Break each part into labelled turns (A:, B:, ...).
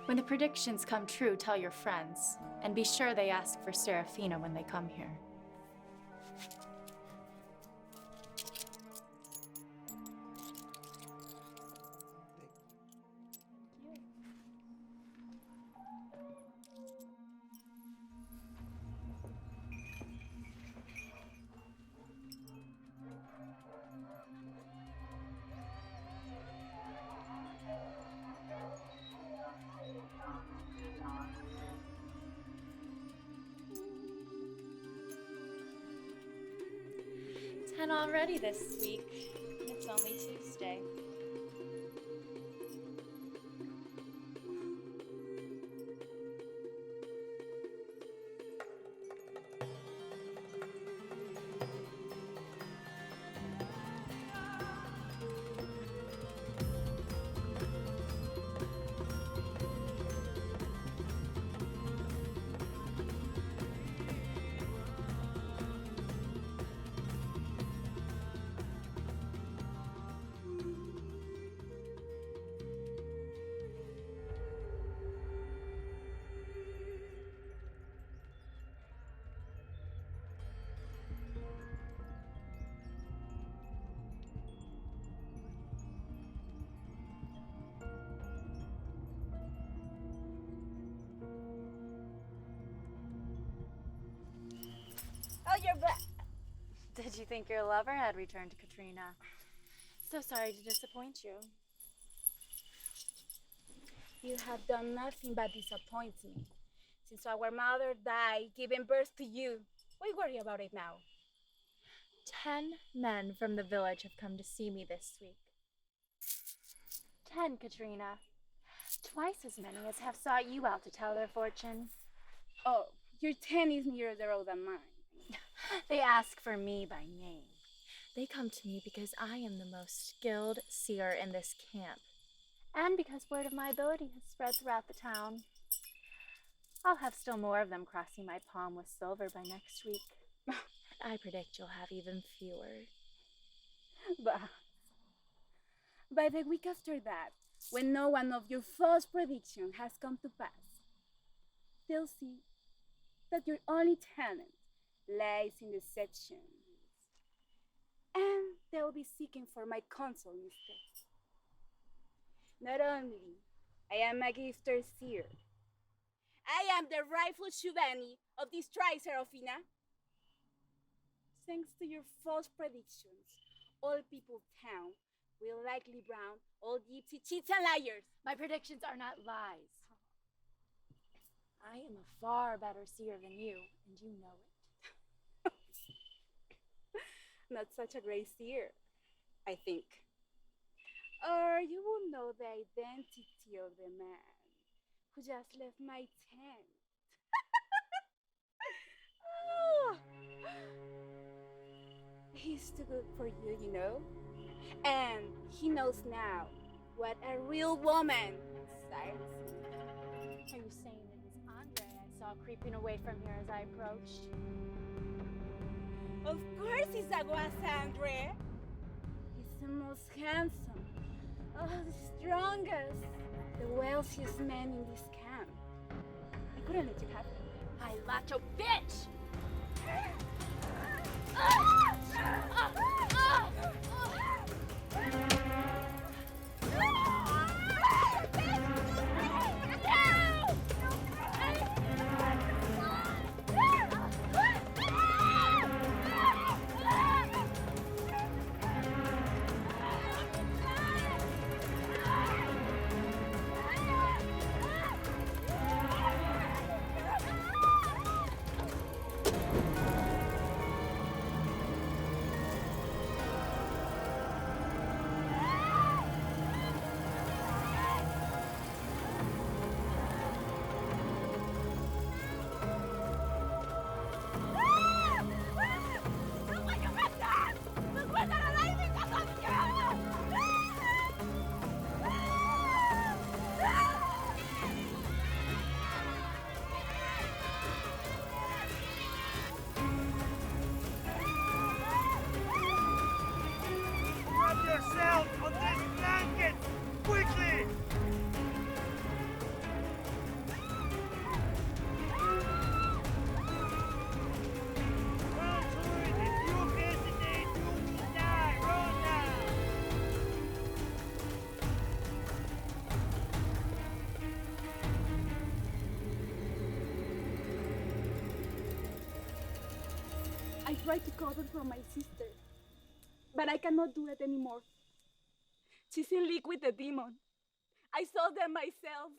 A: When the predictions come true, tell your friends. And be sure they ask for Sarafina when they come here. And already this week. It's only Tuesday.
B: You're back.
A: Did you think your lover had returned, Katrina? So sorry to disappoint you.
B: You have done nothing but disappoint me. Since our mother died, giving birth to you, why worry about it now?
A: 10 men from the village have come to see me this week. 10, Katrina. Twice as many as have sought you out to tell their fortune.
B: Oh, your 10 is nearer the road than mine.
A: They ask for me by name. They come to me because I am the most skilled seer in this camp, and because word of my ability has spread throughout the town. I'll have still more of them crossing my palm with silver by next week. I predict you'll have even fewer.
B: But by the week after that, when no one of your false predictions has come to pass, they'll see that your only talent lies in deception. And they'll be seeking for my counsel instead. Not only I am Maggie's third seer, I am the rightful Shubani of this tribe, Sarafina. Thanks to your false predictions, all people town will likely brown all gypsy cheats and liars.
A: My predictions are not lies. I am a far better seer than you, and you know it.
B: Not such a great seer, I think. Or you will know the identity of the man who just left my tent. Oh. He's too good for you, you know? And he knows now what a real woman desires.
A: Are you saying it is Andre I saw creeping away from here as I approached?
B: Of course it's Andre. He's the most handsome, the strongest, the wealthiest man in this camp. I couldn't let you have him.
A: I lacho bitch!
B: tried to cover for my sister, but I cannot do it anymore. She's in league with the demon. I saw them myself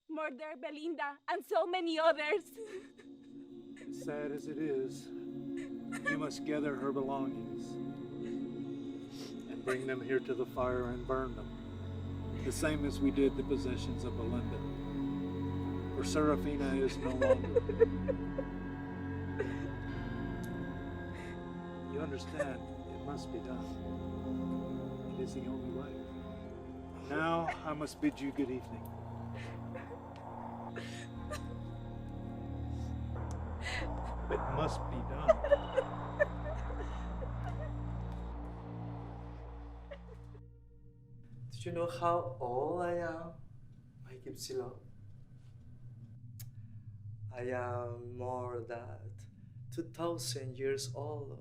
B: murder Belinda and so many others.
C: Sad as it is, you must gather her belongings and bring them here to the fire and burn them, the same as we did the possessions of Belinda. For Sarafina is no longer. You understand, it must be done. It is the only way. Now I must bid you good evening. It must be done.
D: Do you know how old I am, my Gipsy? I am more than 2,000 years old,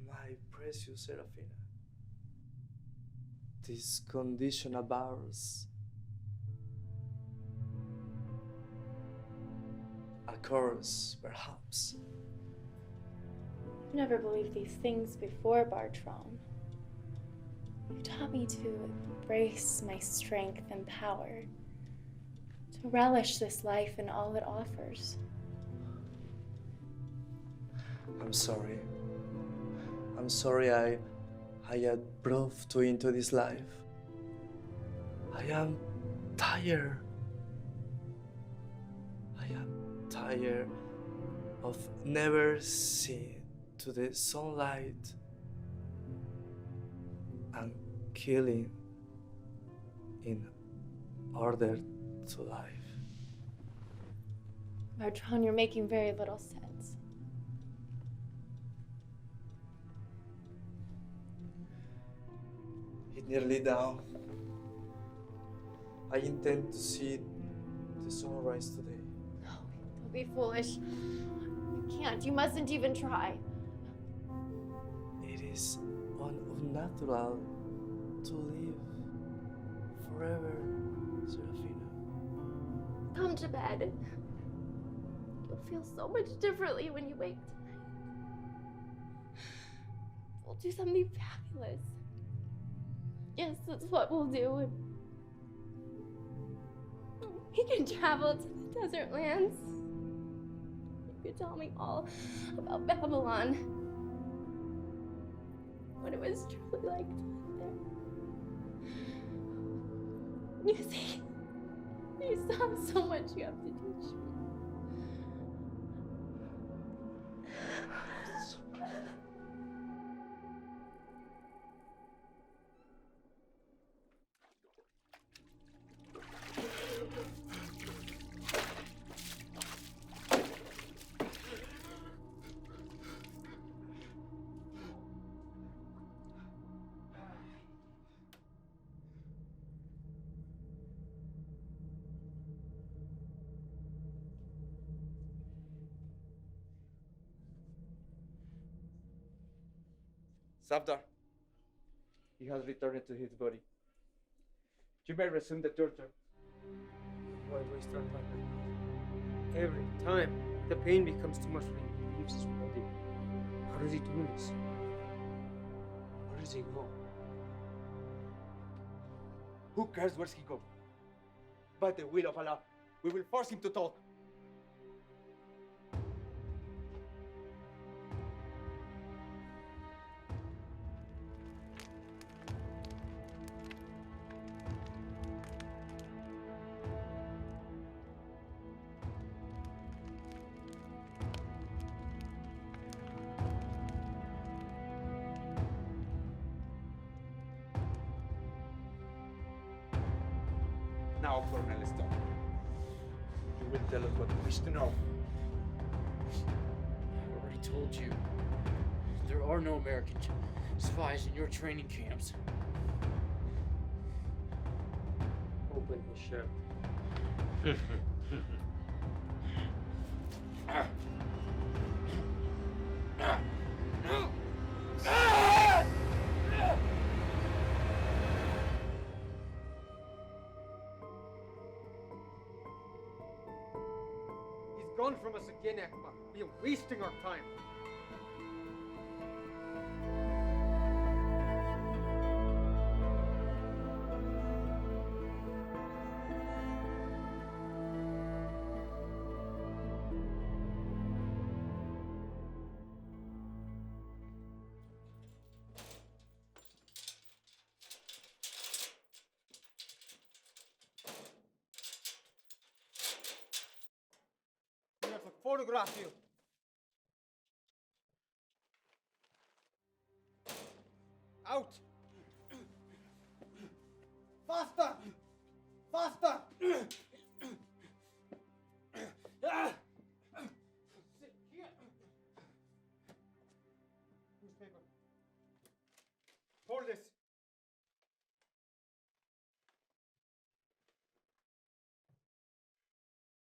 D: my precious Sarafina. This condition of ours, a curse, perhaps.
A: I've never believed these things before, Bartron. You taught me to embrace my strength and power, to relish this life and all it offers.
D: I'm sorry. I'm sorry I had brought you into this life. I am tired. I am tired of never seeing to the sunlight and killing in order to live.
A: Bartron, you're making very little sense.
D: It's nearly down. I intend to see the sunrise today.
A: No, don't be foolish. You can't. You mustn't even try.
D: It is unnatural to live forever, Sarafina.
A: Come to bed. You'll feel so much differently when you wake tonight. We'll do something fabulous. Yes, that's what we'll do. We can travel to the desert lands. You could tell me all about Babylon. What it was truly like to live there. You see, you still have so much you have to teach me.
E: Savdar, he has returned to his body. You may resume the torture.
F: Why waste our time right now? Every time the pain becomes too much for him, he leaves his body. How does he do this? Where does he go?
E: Who cares where he goes? By the will of Allah, we will force him to talk. Now, Colonel Stone, you will tell us what you wish to know.
F: I already told you. There are no American spies in your training camps. Open the ship.
G: Gone from us again, Ekma. We are wasting our time.
F: photograph you. Out! Faster! Faster! Sit here. Newspaper. Hold this.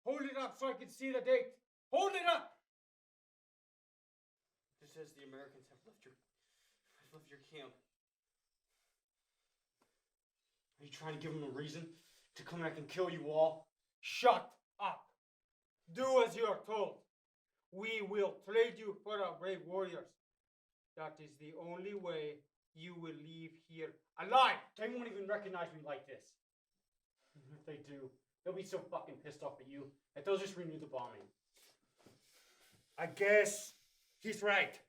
F: Hold it up so I can see the date. Hold it up! It says the Americans have left your camp. Are you trying to give them a reason to come back and kill you all? Shut up! Do as you are told. We will trade you for our brave warriors. That is the only way you will leave here alive. They won't even recognize me like this. If they do, they'll be so fucking pissed off at you that they'll just renew the bombing.
G: I guess he's right.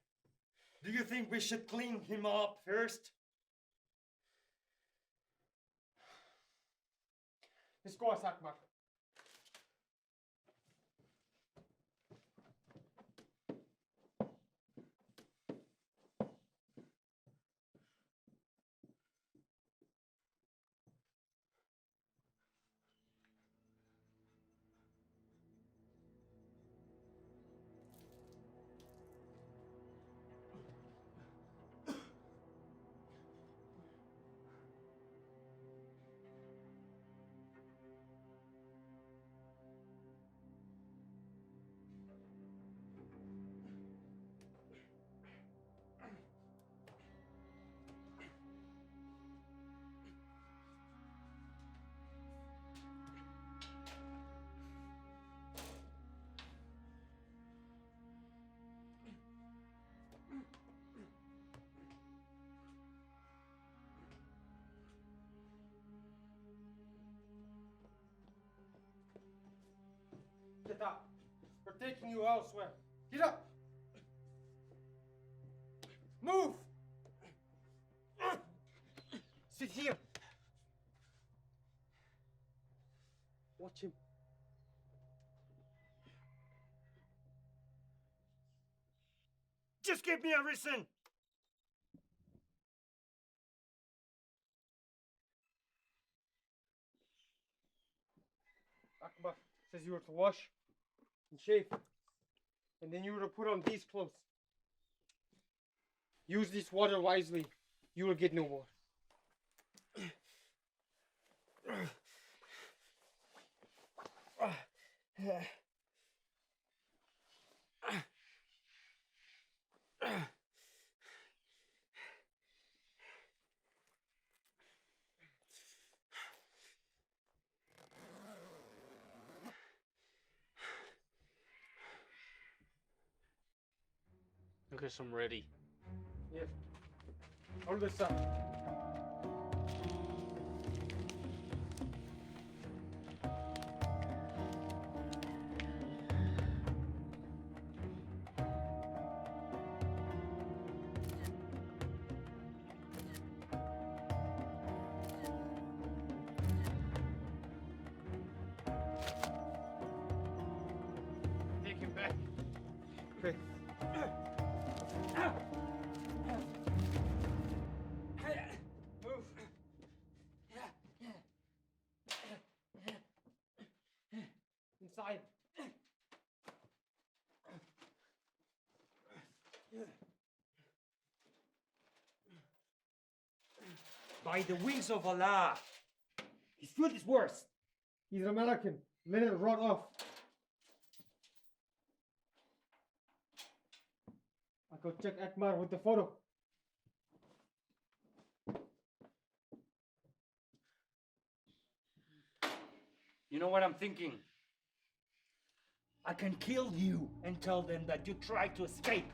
G: Do you think we should clean him up first?
F: Let's go, Sakmak. Get up. We're taking you elsewhere. Get up. Move. Sit here. Watch him.
G: Just give me a reason.
F: Akbar says you were to wash and shave, and then you were to put on these clothes. Use this water wisely. You will get no more.
H: I guess I'm ready.
F: Yeah. Hold this up. Take him back. Okay. Move. Inside.
G: By the wings of Allah, his food is worse.
F: He's an American. Let it rot off. I'll go check Akbar with the photo.
G: You know what I'm thinking? I can kill you and tell them that you tried to escape.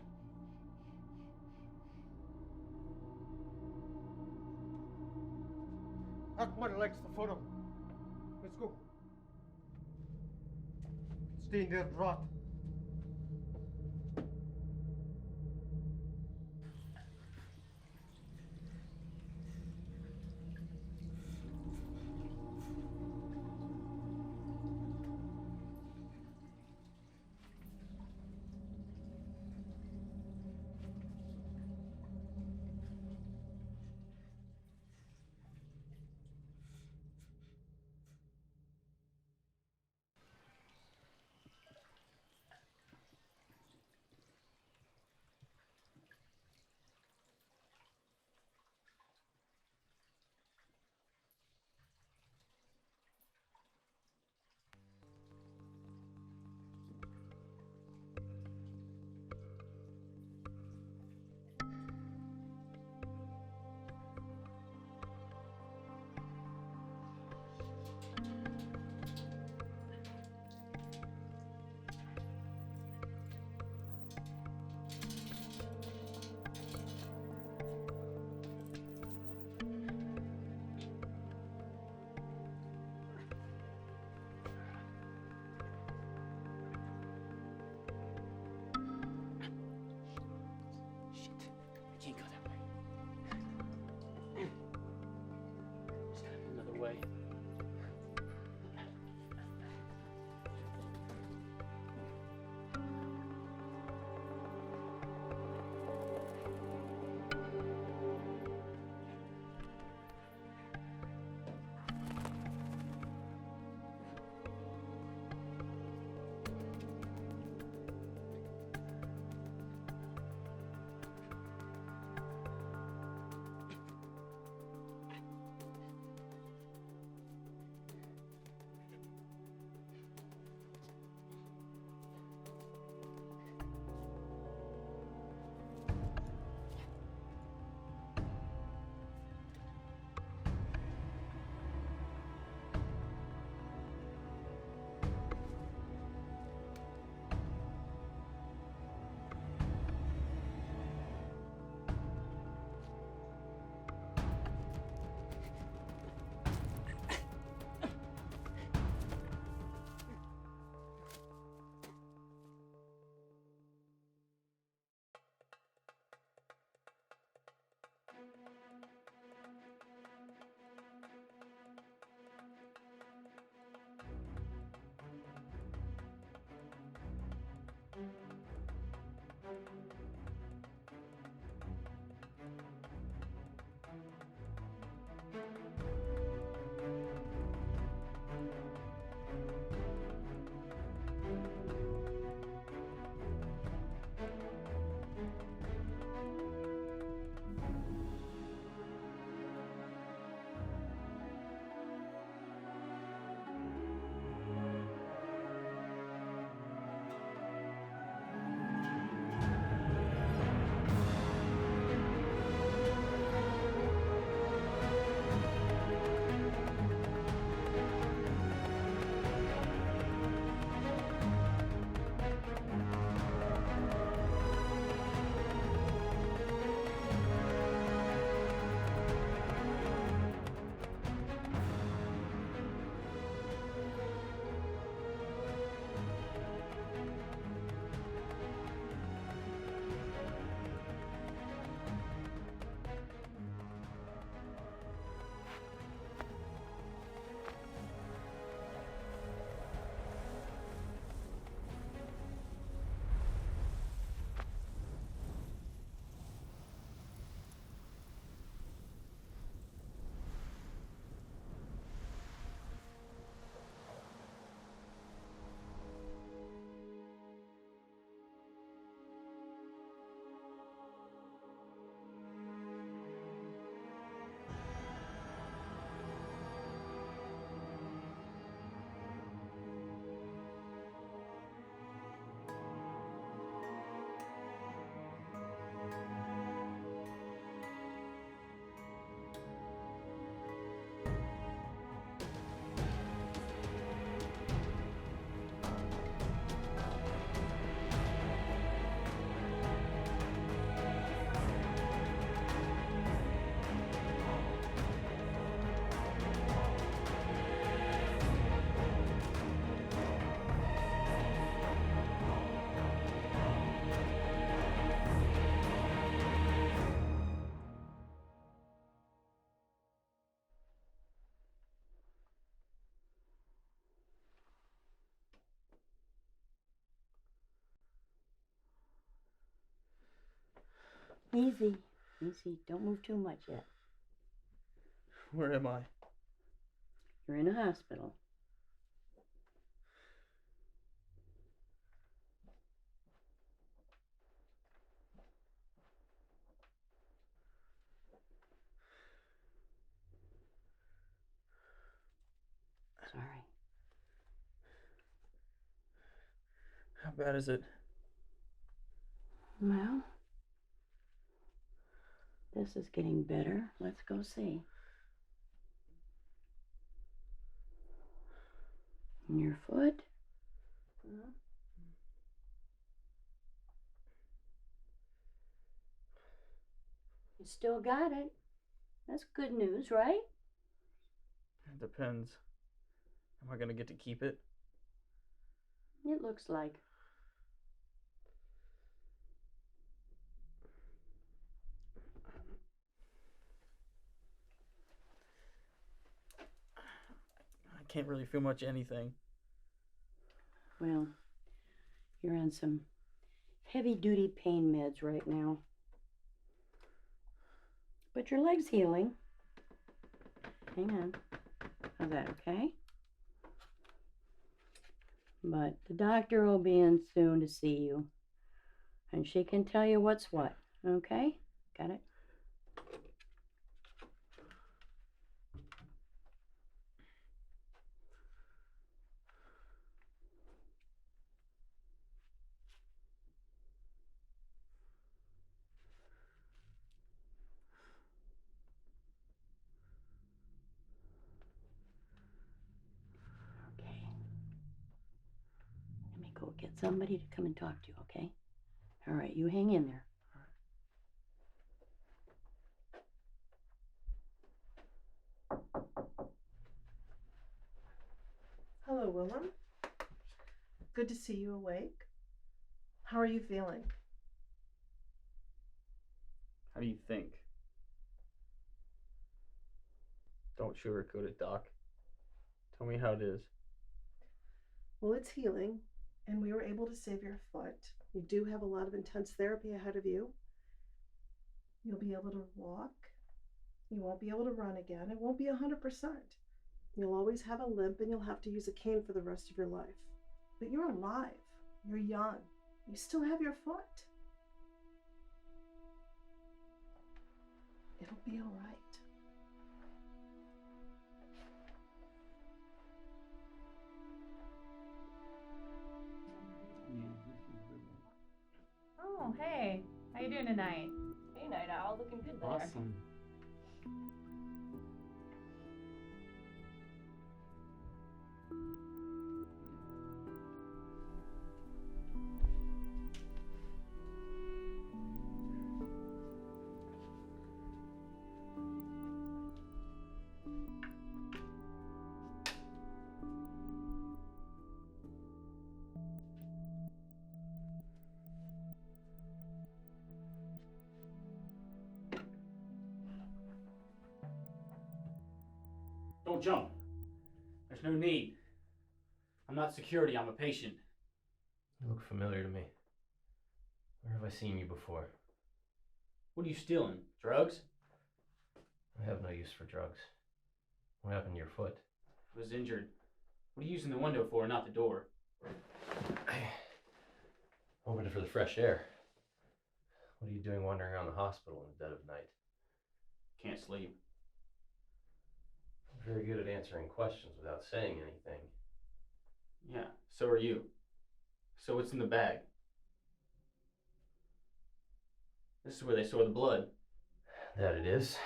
F: Akbar likes the photo. Let's go. Stay in there, rot.
H: Easy. Easy. Don't move too much yet.
E: Where am I?
H: You're in a hospital. Sorry.
E: How bad is it?
H: Well, this is getting better. Let's go see. And your foot? You still got it. That's good news, right?
E: It depends. Am I gonna get to keep it?
H: It looks like.
E: I can't really feel much anything.
H: Well, you're on some heavy-duty pain meds right now. But your leg's healing. Hang on. How's that, okay? But the doctor will be in soon to see you. And she can tell you what's what, okay? Got it? Okay. Let me go get somebody to come and talk to you, okay? All right, you hang in there.
I: Hello, Willem. Good to see you awake. How are you feeling?
E: How do you think? Don't sugarcoat it, Doc. Tell me how it is.
I: Well, it's healing, and we were able to save your foot. You do have a lot of intense therapy ahead of you. You'll be able to walk. You won't be able to run again. It won't be 100%. You'll always have a limp, and you'll have to use a cane for the rest of your life. But you're alive. You're young. You still have your foot. It'll be all right.
J: Oh, hey. How you doing tonight? Hey, Night Owl. Looking good there.
E: Awesome.
G: Don't jump. There's no need. I'm not security, I'm a patient.
K: You look familiar to me. Where have I seen you before?
G: What are you stealing? Drugs?
K: I have no use for drugs. What happened to your foot?
G: I was injured. What are you using the window for, not the door?
K: I opened it for the fresh air. What are you doing wandering around the hospital in the dead of night?
G: Can't sleep.
K: I'm very good at answering questions without saying anything.
G: Yeah, so are you. So what's in the bag? This is where they store the blood.
K: That it is.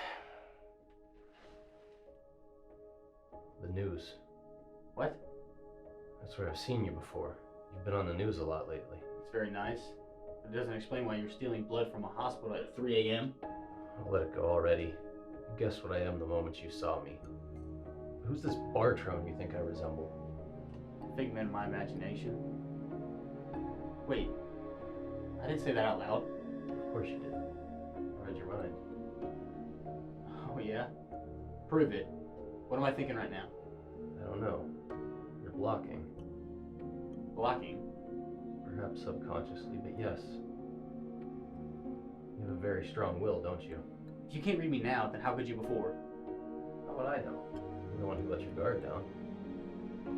K: The news.
G: What?
K: That's where I've seen you before. You've been on the news a lot lately.
G: It's very nice. But it doesn't explain why you're stealing blood from a hospital at 3 a.m.
K: I'll let it go already. You guessed what I am the moment you saw me. Who's this Bartrone you think I resemble?
G: Figment of my imagination. Wait, I didn't say that out loud.
K: Of course you did. I read your mind.
G: Oh yeah? Prove it. What am I thinking right now?
K: I don't know. You're blocking.
G: Blocking?
K: Perhaps subconsciously, but yes. You have a very strong will, don't you?
L: If you can't read me now, then how could you before?
K: How would I know? You're the one who let your guard down.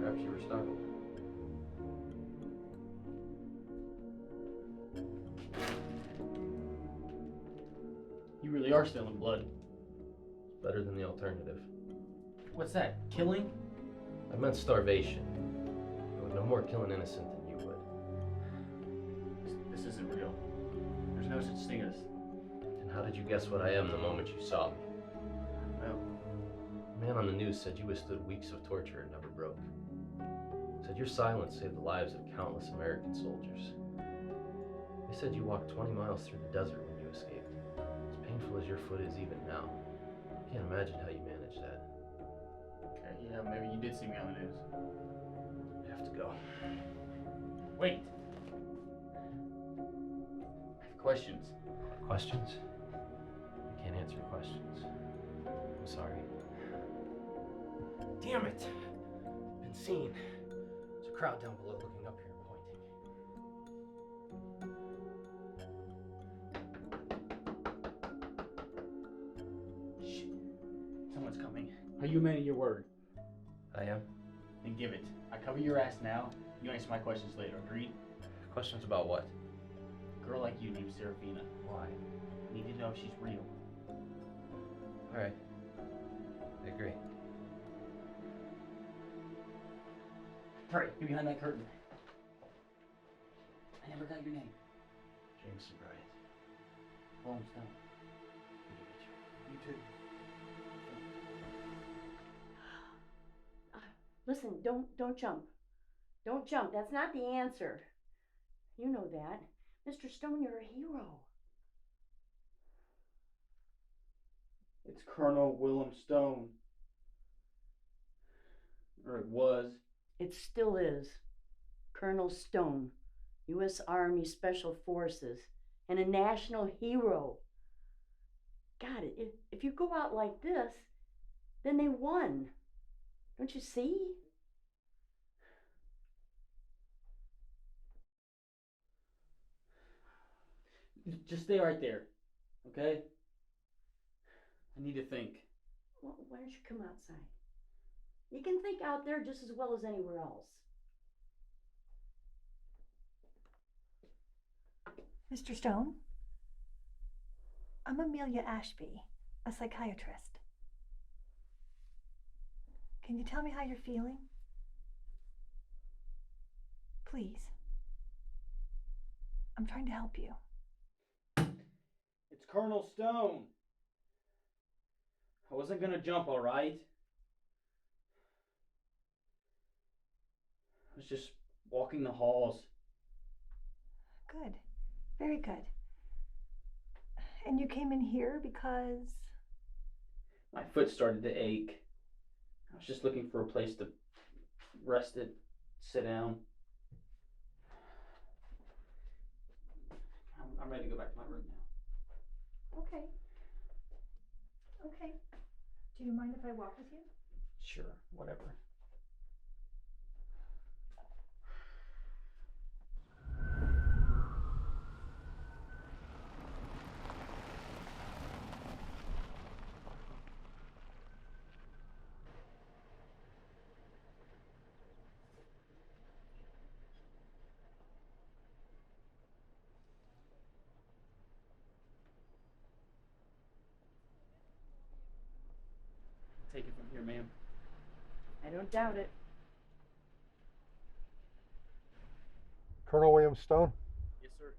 K: Perhaps you were startled.
L: You really are still in blood.
K: It's better than the alternative.
L: What's that? Killing?
K: I meant starvation. I would no more kill an innocent than you would.
L: This isn't real. There's no such thing as...
K: And how did you guess what I am the moment you saw me?
L: Well,
K: The man on the news said you withstood weeks of torture and never broke. Said your silence saved the lives of countless American soldiers. They said you walked 20 miles through the desert when you escaped. As painful as your foot is even now. I can't imagine how you managed that.
L: okay, yeah, maybe you did see me on the news.
K: I have to go.
L: Wait. I have questions.
K: Questions? I can't answer questions. I'm sorry. Damn it! Been seen. There's a crowd down below looking up here and pointing.
L: Shh. Someone's coming. Are you a man of your word?
K: I am.
L: Then give it. I cover your ass now. You answer my questions later. Agreed?
K: Questions about what?
L: A girl like you named Sarafina.
K: Why?
L: I need to know if she's real.
K: Alright. I agree.
L: Hurry, get behind that curtain. I never got your name.
K: Jameson Bryant.
L: Willem Stone.
K: Good to meet you.
L: You too.
H: Listen, don't jump. Don't jump. That's not the answer. You know that. Mr. Stone, you're a hero.
L: It's Colonel Willem Stone. Or it was.
H: It still is. Colonel Stone, U.S. Army Special Forces, and a national hero. God, if you go out like this, then they won. Don't you see?
L: Just stay right there, okay? I need to think.
H: Well, why don't you come outside? You can think out there just as well as anywhere else.
M: Mr. Stone? I'm Amelia Ashby, a psychiatrist. Can you tell me how you're feeling? Please. I'm trying to help you.
L: It's Colonel Stone. I wasn't gonna jump, all right? I was just walking the halls.
M: Good. Very good. And you came in here because...
L: My foot started to ache. I was just looking for a place to rest it, sit down. I'm ready to go back to my room now.
M: Okay. Okay. Do you mind if I walk with you?
L: Sure, whatever. Take it from here, ma'am.
H: I don't doubt it.
C: Colonel Willem Stone?
L: Yes, sir.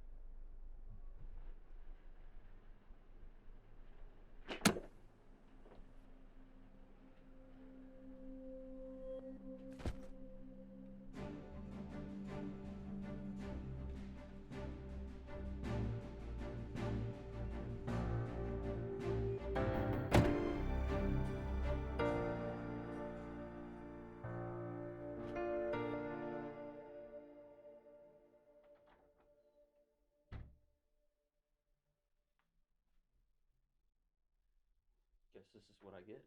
L: Guess this is what I get.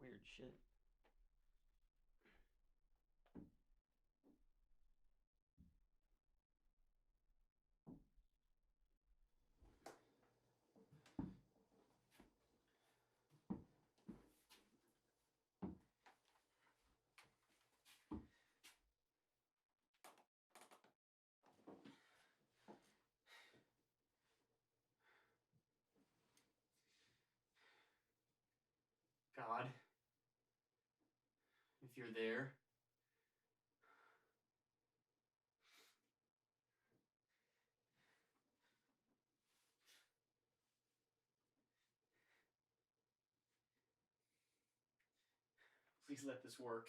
L: Weird shit. if you're there. Please let this work.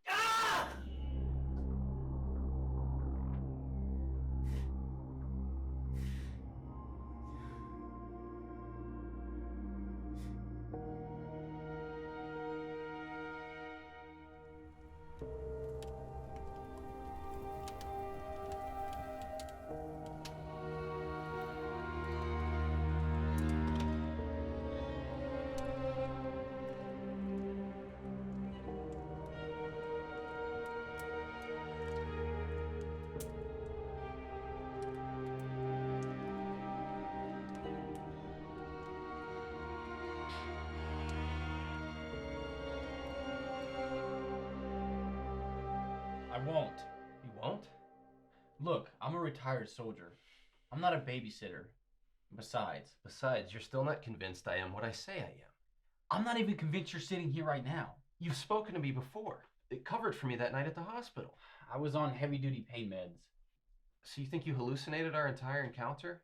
L: Ah!
N: I won't.
K: You won't?
N: Look, I'm a retired soldier. I'm not a babysitter. Besides,
K: you're still not convinced I am what I say I am.
N: I'm not even convinced you're sitting here right now.
K: You've spoken to me before. It covered for me that night at the hospital.
N: I was on heavy-duty pain meds.
K: So you think you hallucinated our entire encounter?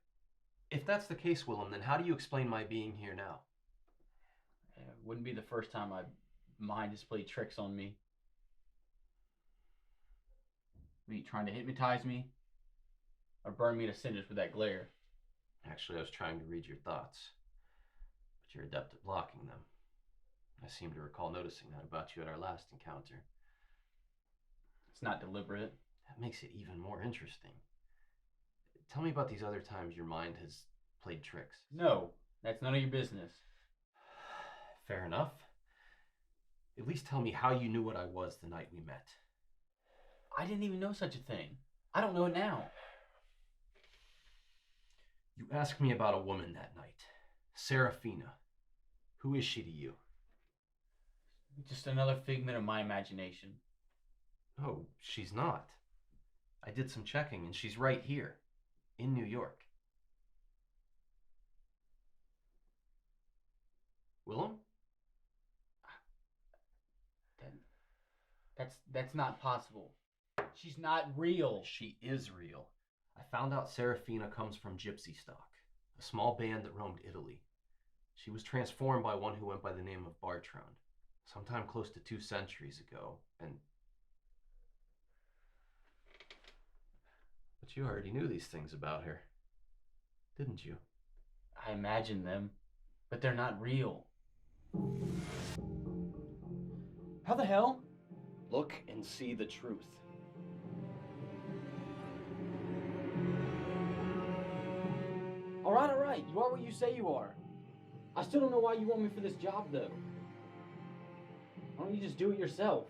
K: If that's the case, Willem, then how do you explain my being here now?
N: It wouldn't be the first time my mind has played tricks on me. Were you trying to hypnotize me? Or burn me to cinders with that glare?
K: Actually, I was trying to read your thoughts. But you're adept at blocking them. I seem to recall noticing that about you at our last encounter.
N: It's not deliberate.
K: That makes it even more interesting. Tell me about these other times your mind has played tricks.
N: No, that's none of your business.
K: Fair enough. At least tell me how you knew what I was the night we met.
N: I didn't even know such a thing. I don't know it now.
K: You asked me about a woman that night. Sarafina. Who is she to you?
N: Just another figment of my imagination.
K: No, she's not. I did some checking and she's right here. In New York. Willem?
N: That's not possible. She's not real.
K: She is real. I found out Sarafina comes from gypsy stock, a small band that roamed Italy. She was transformed by one who went by the name of Bartron, sometime close to 2 centuries ago, and... But you already knew these things about her, didn't you?
N: I imagined them, but they're not real. How the hell?
K: Look and see the truth.
N: All right. You are what you say you are. I still don't know why you want me for this job, though. Why don't you just do it yourself?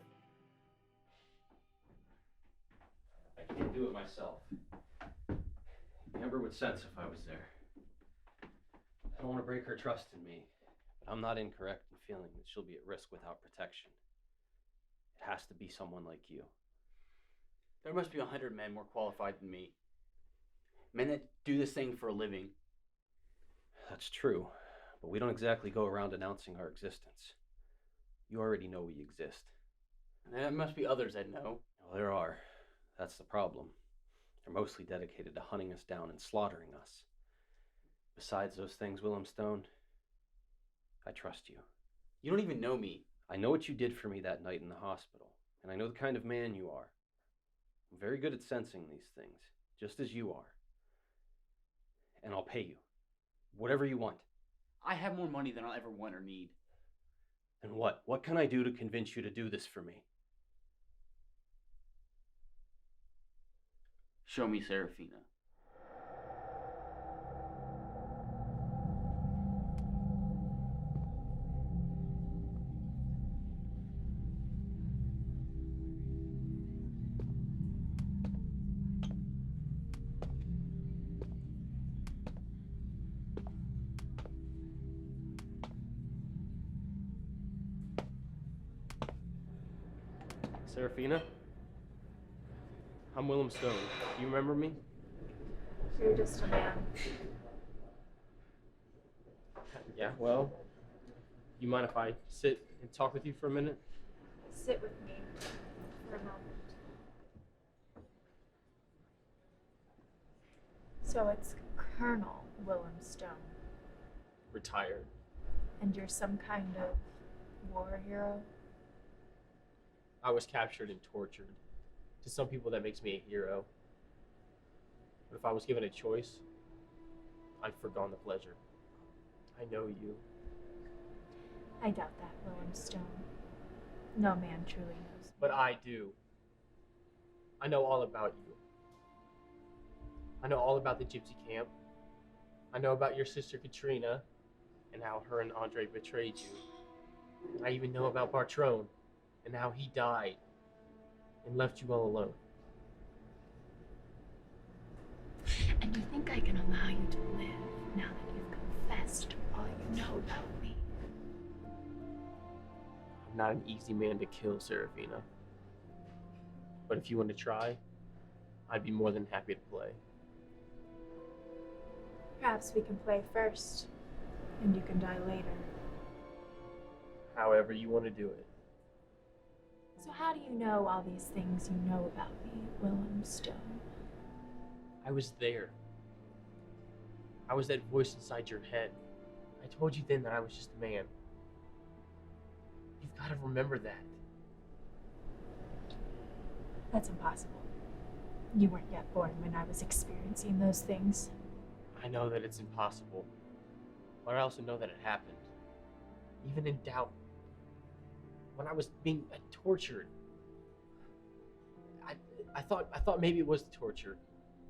K: I can't do it myself. Amber would sense if I was there. I don't want to break her trust in me, but I'm not incorrect in feeling that she'll be at risk without protection. It has to be someone like you.
N: There must be 100 men more qualified than me. Men that do this thing for a living.
K: That's true, but we don't exactly go around announcing our existence. You already know we exist.
N: There must be others that know.
K: Well, there are. That's the problem. They're mostly dedicated to hunting us down and slaughtering us. Besides those things, Willem Stone, I trust you.
N: You don't even know me.
K: I know what you did for me that night in the hospital, and I know the kind of man you are. I'm very good at sensing these things, just as you are. And I'll pay you. Whatever you want.
N: I have more money than I'll ever want or need.
K: And what? What can I do to convince you to do this for me?
N: Show me Sarafina.
K: Sarafina? I'm Willem Stone. Do you remember me?
A: You're just a man.
K: Yeah, well,
O: You mind if I sit and talk with you for a minute?
A: Sit with me for a moment. So it's Colonel Willem Stone.
O: Retired.
A: And you're some kind of war hero?
O: I was captured and tortured. To some people, that makes me a hero. But if I was given a choice, I'd forgone the pleasure. I know you.
A: I doubt that, Willem Stone. No man truly knows.
O: But I do. I know all about you. I know all about the gypsy camp. I know about your sister Katrina and how her and Andre betrayed you. I even know about Bartrone and how he died and left you all alone.
A: And you think I can allow you to live now that you've confessed all you know about me?
O: I'm not an easy man to kill, Sarafina. But if you want to try, I'd be more than happy to play.
A: Perhaps we can play first, and you can die later.
O: However you want to do it.
A: So how do you know all these things you know about me, Willem Stone?
O: I was there. I was that voice inside your head. I told you then that I was just a man. You've got to remember that.
A: That's impossible. You weren't yet born when I was experiencing those things.
O: I know that it's impossible, but I also know that it happened. Even in doubt, when I was being tortured, I thought maybe it was the torture,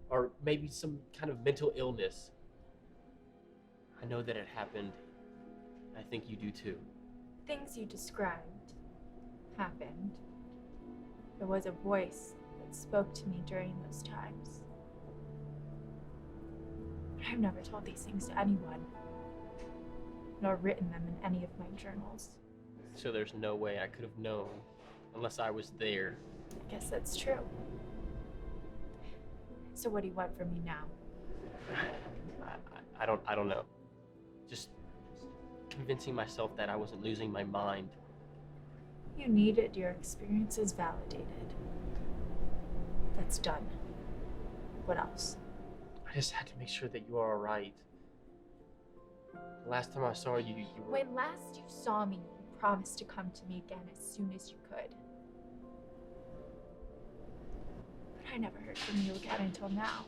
O: or maybe some kind of mental illness. I know that it happened. I think you do too.
A: Things you described happened. There was a voice that spoke to me during those times. But I've never told these things to anyone, nor written them in any of my journals.
O: So there's no way I could have known unless I was there.
A: I guess that's true. So what do you want from me now?
O: I don't know. Just convincing myself that I wasn't losing my mind.
A: You needed your experiences validated. That's done. What else?
O: I just had to make sure that you are all right. The last time I saw you, you were...
A: When last you saw me, you promised to come to me again as soon as you could. But I never heard from you again until now.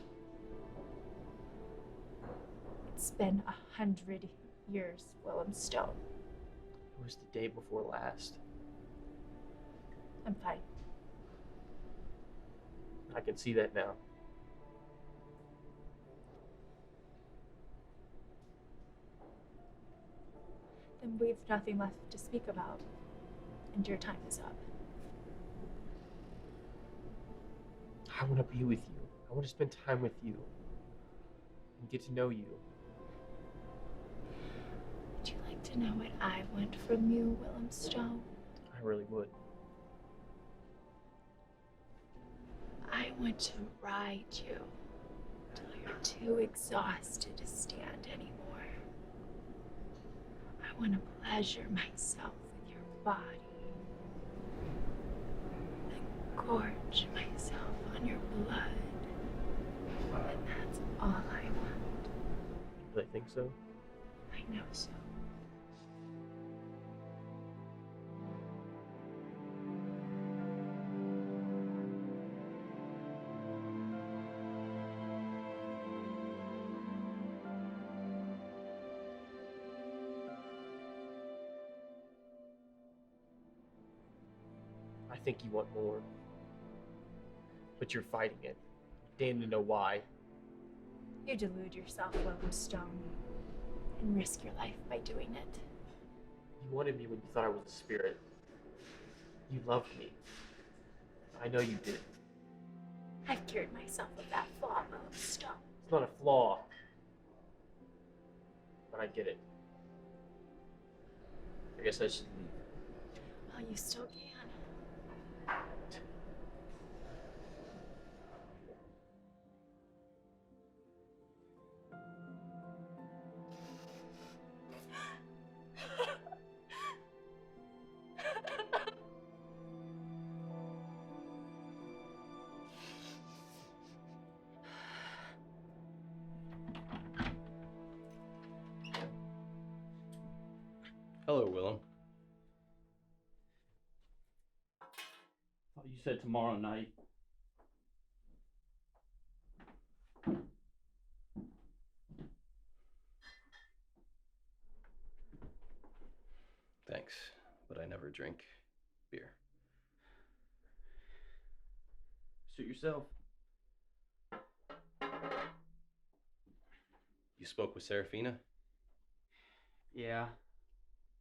A: It's been 100 years, Willem Stone.
O: It was the day before last.
A: I'm fine.
O: I can see that now.
A: Then we've nothing left to speak about, and your time is up.
O: I want to be with you. I want to spend time with you and get to know you.
A: Would you like to know what I want from you, Willem Stone?
O: I really would.
A: I want to ride you till you're too exhausted to stand anymore. I want to pleasure myself with your body and gorge myself on your blood. And that's all I want.
O: You really think so?
A: I know so.
O: I think you want more. But you're fighting it. Damn to know why.
A: You delude yourself, Logan Stone, and risk your life by doing it.
O: You wanted me when you thought I was a spirit. You loved me. I know you did.
A: I've cured myself of that flaw, Willem Stone.
O: It's not a flaw. But I get it. I guess I should leave.
A: Well, you still can.
K: Hello, Willem.
L: Thought you said tomorrow night.
K: Thanks, but I never drink beer.
L: Suit yourself.
K: You spoke with Sarafina?
L: Yeah.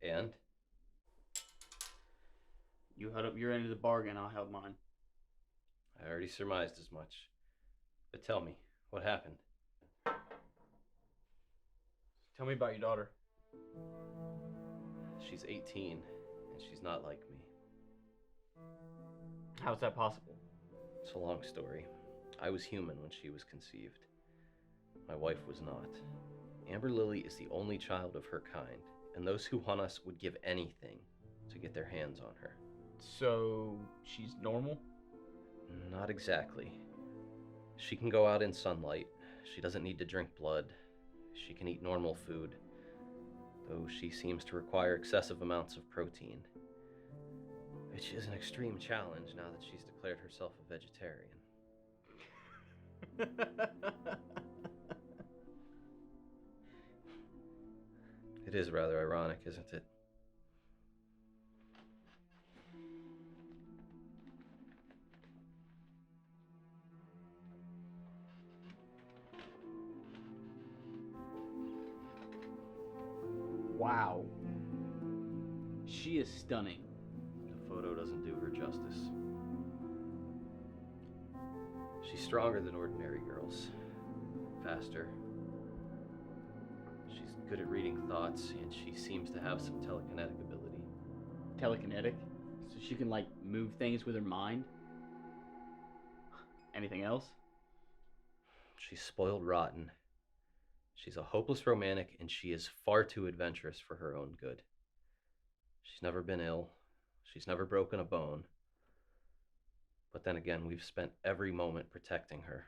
K: And?
L: You held up your end of the bargain, I'll held mine.
K: I already surmised as much. But tell me, what happened?
L: Tell me about your daughter.
K: She's 18, and she's not like me.
L: How's that possible?
K: It's a long story. I was human when she was conceived. My wife was not. Amber Lily is the only child of her kind, and those who hunt us would give anything to get their hands on her.
L: So, she's normal?
K: Not exactly. She can go out in sunlight. She doesn't need to drink blood. She can eat normal food, though she seems to require excessive amounts of protein, which is an extreme challenge now that she's declared herself a vegetarian. It is rather ironic, isn't it?
L: Wow. She is stunning.
K: The photo doesn't do her justice. She's stronger than ordinary girls. Faster. She's good at reading thoughts, and she seems to have some telekinetic ability.
L: Telekinetic? So she can, like, move things with her mind? Anything else?
K: She's spoiled rotten. She's a hopeless romantic, and she is far too adventurous for her own good. She's never been ill. She's never broken a bone. But then again, we've spent every moment protecting her,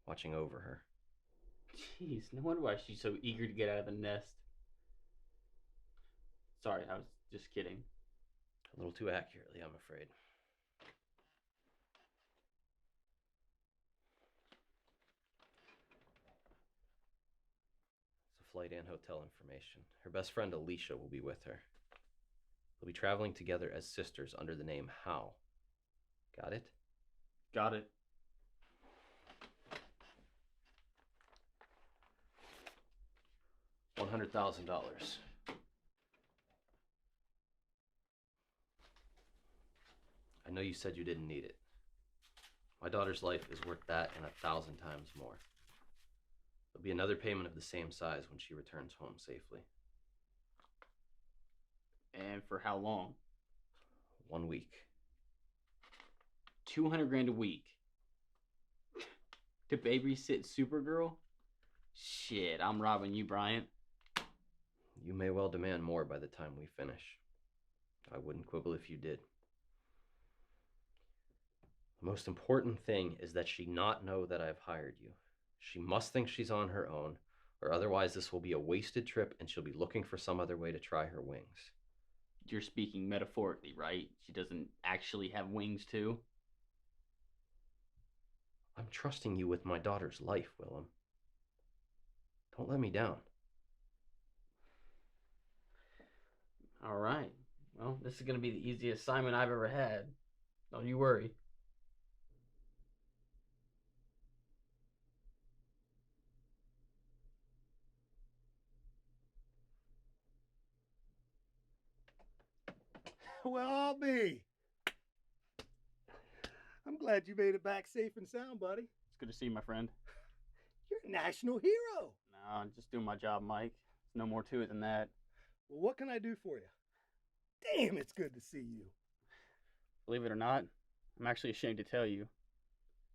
K: watching over her.
L: Jeez, no wonder why she's so eager to get out of the nest. Sorry, I was just kidding.
K: A little too accurately, I'm afraid. Flight and hotel information. Her best friend Alicia will be with her. They'll be traveling together as sisters under the name How. Got it?
L: Got it.
K: $100,000. I know you said you didn't need it. My daughter's life is worth that and 1,000 times more. There'll be another payment of the same size when she returns home safely.
L: And for how long?
K: 1 week.
L: 200 grand a week. To babysit Supergirl? Shit, I'm robbing you, Bryant.
K: You may well demand more by the time we finish. I wouldn't quibble if you did. The most important thing is that she not know that I've hired you. She must think she's on her own, or otherwise this will be a wasted trip and she'll be looking for some other way to try her wings.
L: You're speaking metaphorically, right? She doesn't actually have wings too?
K: I'm trusting you with my daughter's life, Willem. Don't let me down.
L: All right. Well, this is going to be the easiest assignment I've ever had. Don't you worry.
C: Well, I'll be. I'm glad you made it back safe and sound, buddy.
L: It's good to see you, my friend.
C: You're a national hero.
L: No, I'm just doing my job, Mike. There's no more to it than that.
C: Well, what can I do for you? Damn, it's good to see you.
L: Believe it or not, I'm actually ashamed to tell you.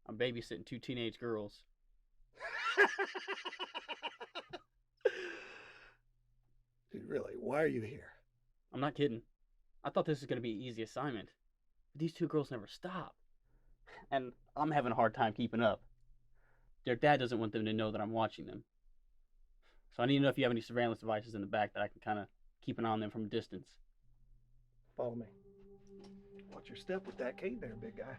L: I'm babysitting 2 teenage girls.
C: Dude, really, why are you here?
L: I'm not kidding. I thought this was going to be an easy assignment. But these 2 girls never stop. And I'm having a hard time keeping up. Their dad doesn't want them to know that I'm watching them. So I need to know if you have any surveillance devices in the back that I can kind of keep an eye on them from a distance.
C: Follow me. Watch your step with that cane there, big guy.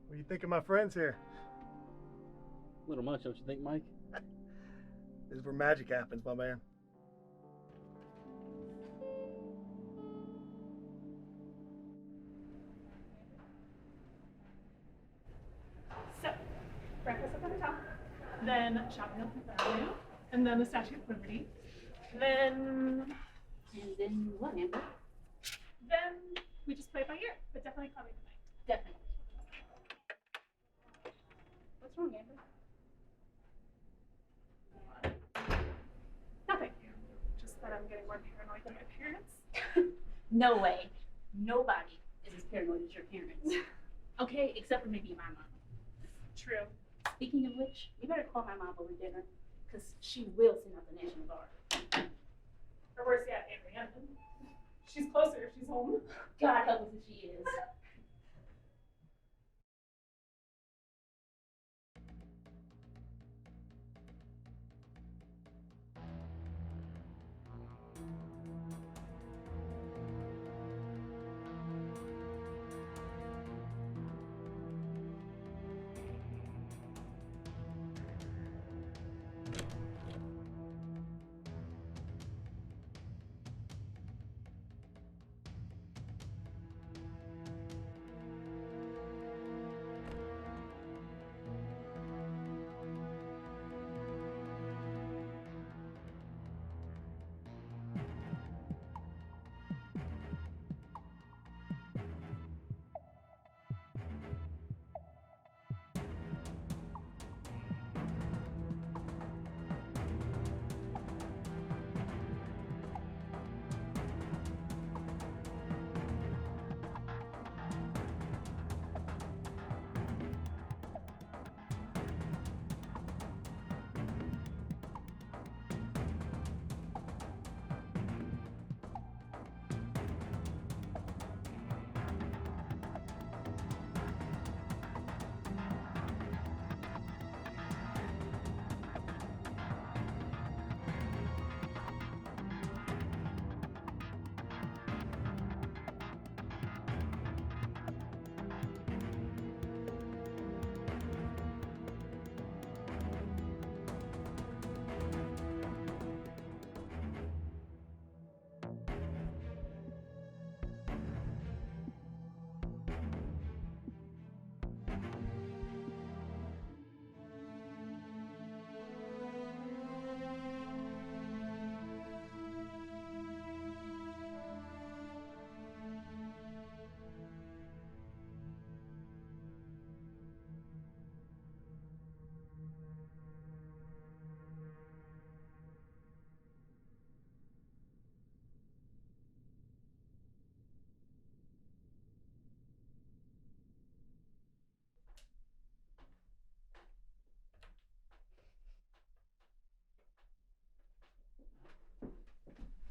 C: What do you think of my friends here?
L: A little much, don't you think, Mike?
C: This is where magic happens, my man.
P: So, breakfast up at the top, then shopping on Fifth Avenue, and then the Statue of Liberty, then...
Q: And then what, Amber?
P: Then we just play it by ear, but definitely call me tonight.
Q: Definitely.
P: What's wrong, Amber? Nothing. Just that I'm getting more paranoid than my parents.
Q: No way. Nobody is as paranoid as your parents. Okay, except for maybe my mom.
P: True.
Q: Speaking of which, you better call my mom over dinner, because she will send out the National Guard.
P: Or worse yet, Adrienne. She's closer if she's home.
Q: God help us if she is.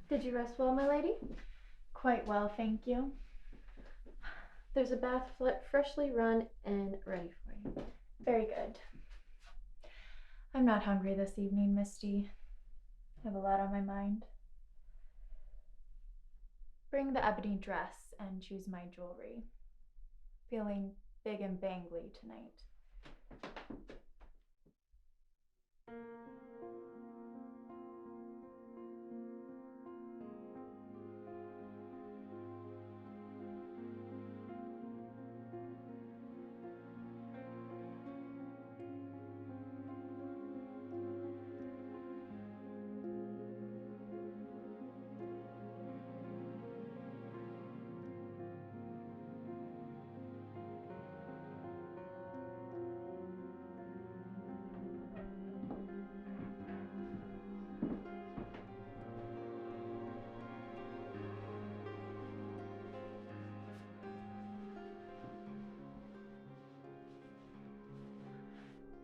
A: Did you rest well, my lady? Quite well, thank you. There's a bath freshly run and ready for you. Very good. I'm not hungry this evening, Misty. I have a lot on my mind. Bring the ebony dress and choose my jewelry. Feeling big and bangly tonight.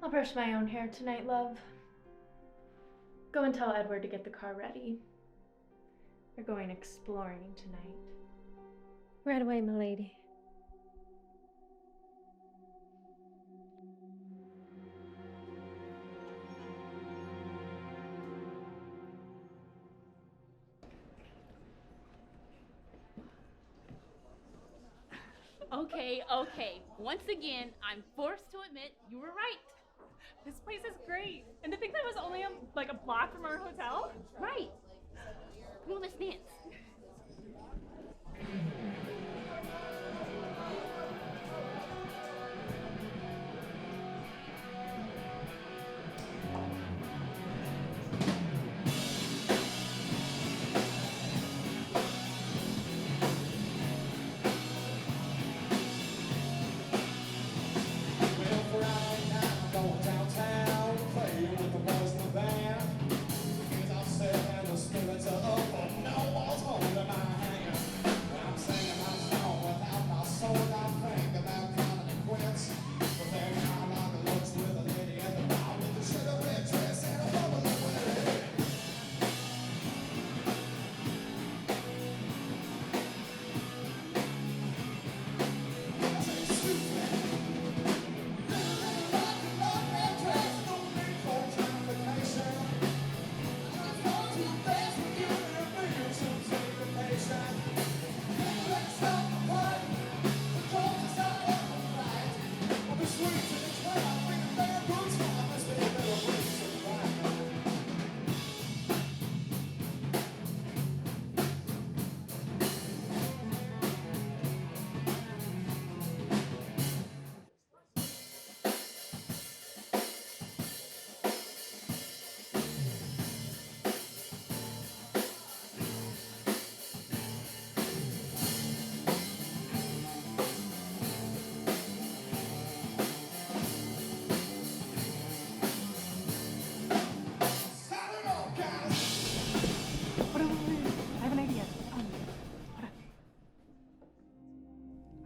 A: I'll brush my own hair tonight, love. Go and tell Edward to get the car ready. We're going exploring tonight.
M: Right away, my lady.
Q: Okay. Once again, I'm forced to admit you were right.
P: This place is great. And to think that was only like a block from our hotel?
Q: Right. Come on, let's dance.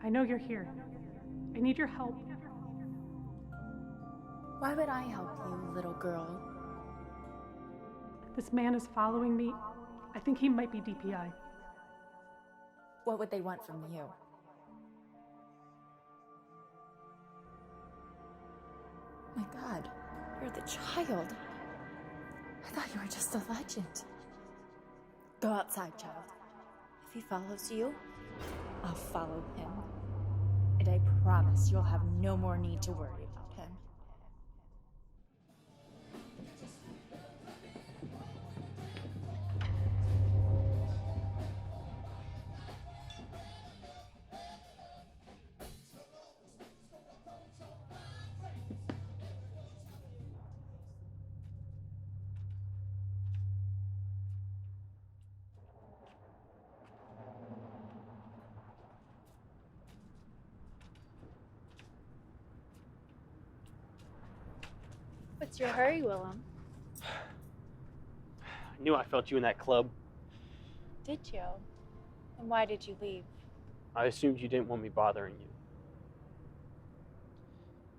P: I know you're here. I need your help.
A: Why would I help you, little girl?
P: This man is following me. I think he might be DPI.
A: What would they want from you? My God, you're the child. I thought you were just a legend. Go outside, child. If he follows you, I'll follow him. And I promise you'll have no more need to worry about him. What's your hurry, Willem?
L: I knew I felt you in that club.
A: Did you? And why did you leave?
L: I assumed you didn't want me bothering you.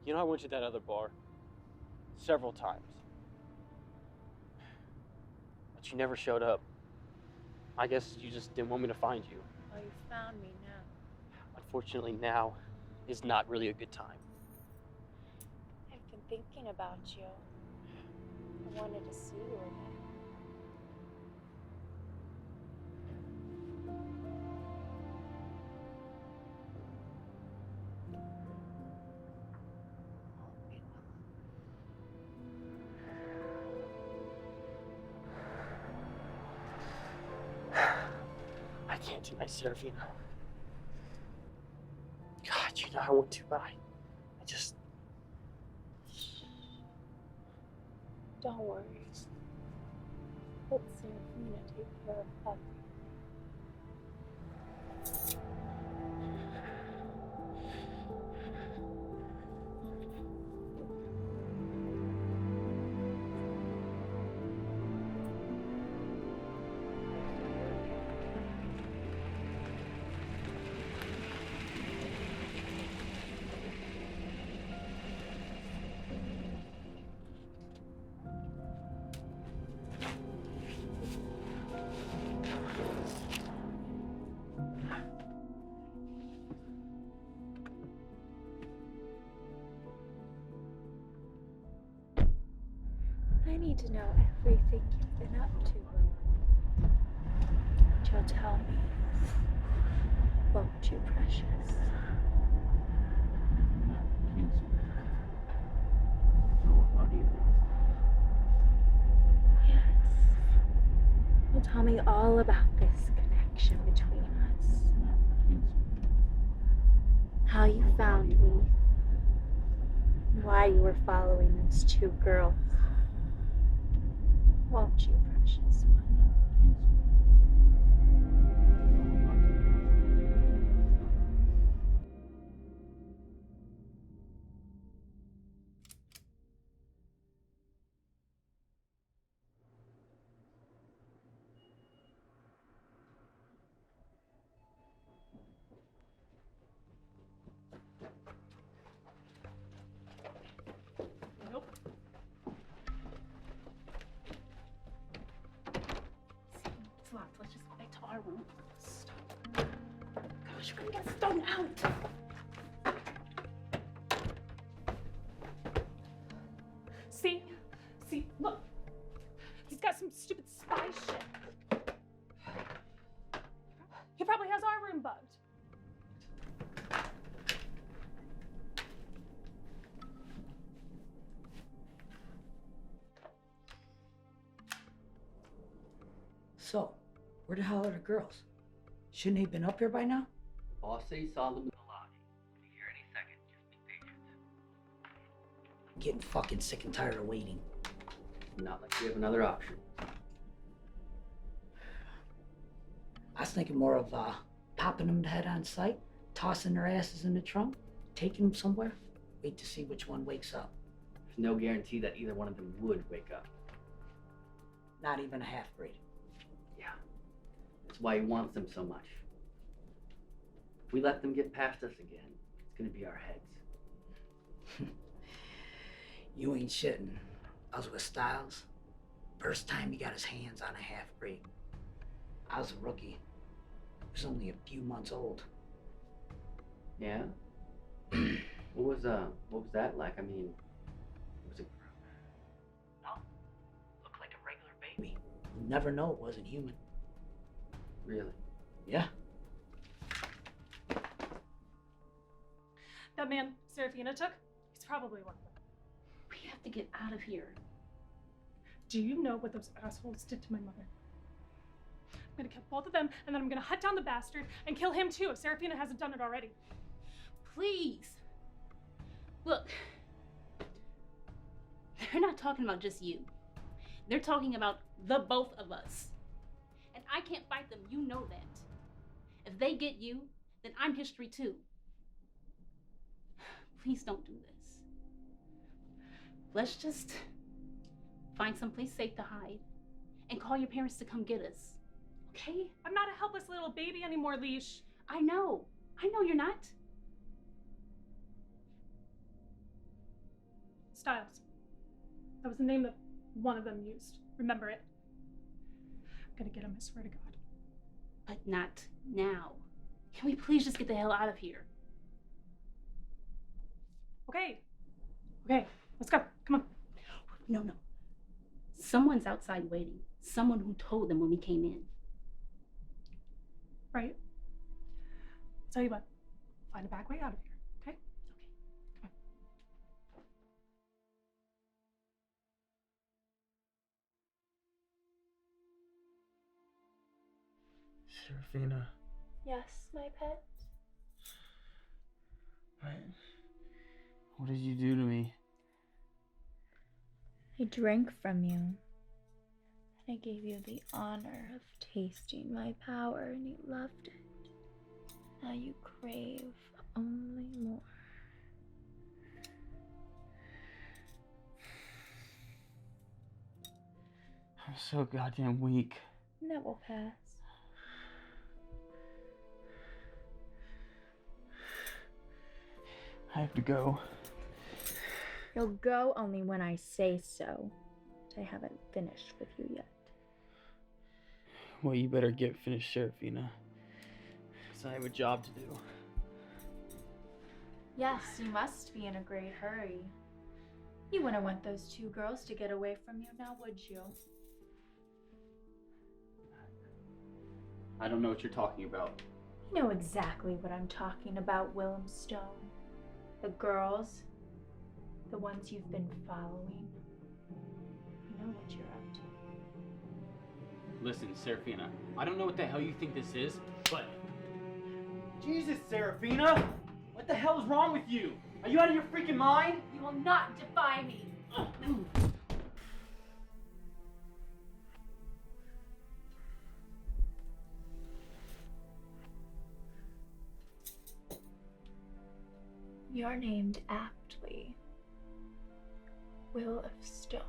L: You know, I went to that other bar several times. But you never showed up. I guess you just didn't want me to find you.
A: Well, you found me now.
L: Unfortunately, now is not really a good time.
A: I've been thinking about you. I wanted to see you again.
L: I can't tonight, Sarafina. God, you know I want to, but I just...
A: Don't worry. Let Serafina take care of everything. I need to know everything you've been up to. But you'll tell me, won't you, precious? Tell me all about this connection between us. How you found me. Why you were following those two girls. Won't you, precious one?
Q: Nope. It's locked. Let's just go back to our room. Stop. Gosh, we're gonna get Stone out.
P: See, look. He's got some stupid spy shit. He probably has our room bugged.
R: So, where the hell are the girls? Shouldn't they have been up here by now?
K: Boss said he saw them in the lobby. We'll be here any second. Just be patient.
R: I'm getting fucking sick and tired of waiting.
K: Not like we have another option.
R: I was thinking more of popping them head on sight, tossing their asses in the trunk, taking them somewhere, wait to see which one wakes up.
K: There's no guarantee that either one of them would wake up.
R: Not even a half-breed.
K: Yeah. That's why he wants them so much. If we let them get past us again, it's gonna be our heads.
R: You ain't shitting. I was with Styles. First time he got his hands on a half-breed. I was a rookie. He was only a few months old.
K: Yeah? What was that like? I mean, was it...
R: No. Looked like a regular baby. You never know it wasn't human.
K: Really?
R: Yeah.
P: That man Sarafina took, he's probably one of them.
Q: We have to get out of here.
P: Do you know what those assholes did to my mother? I'm gonna kill both of them, and then I'm gonna hunt down the bastard and kill him too if Sarafina hasn't done it already.
Q: Please. Look. They're not talking about just you. They're talking about the both of us. And I can't fight them, you know that. If they get you, then I'm history too. Please don't do this. Let's just find someplace safe to hide and call your parents to come get us. Okay?
P: I'm not a helpless little baby anymore, Leash.
Q: I know you're not.
P: Styles. That was the name that one of them used. Remember it. I'm gonna get him, I swear to God.
Q: But not now. Can we please just get the hell out of here?
P: Okay, let's go. Come on.
Q: No. Someone's outside waiting. Someone who told them when we came in.
P: Right? I'll tell you what. Find a back way out of here, okay? Come on.
L: Sarafina.
A: Yes, my pet.
L: What did you do to me?
A: I drank from you. And I gave you the honor of tasting my power, and you loved it. Now you crave only more.
L: I'm so goddamn weak.
A: And that will pass.
L: I have to go.
A: You'll go only when I say so. But I haven't finished with you yet.
L: Well, you better get finished, Sarafina. Because I have a job to do.
A: Yes, you must be in a great hurry. You wouldn't want those two girls to get away from you now, would you?
L: I don't know what you're talking about.
A: You know exactly what I'm talking about, Willem Stone. The girls, the ones you've been following. You know what you're up to.
L: Listen, Sarafina, I don't know what the hell you think this is, but...
N: Jesus, Sarafina! What the hell is wrong with you? Are you out of your freaking mind?
A: You will not defy me. You're named aptly. Will of Stone.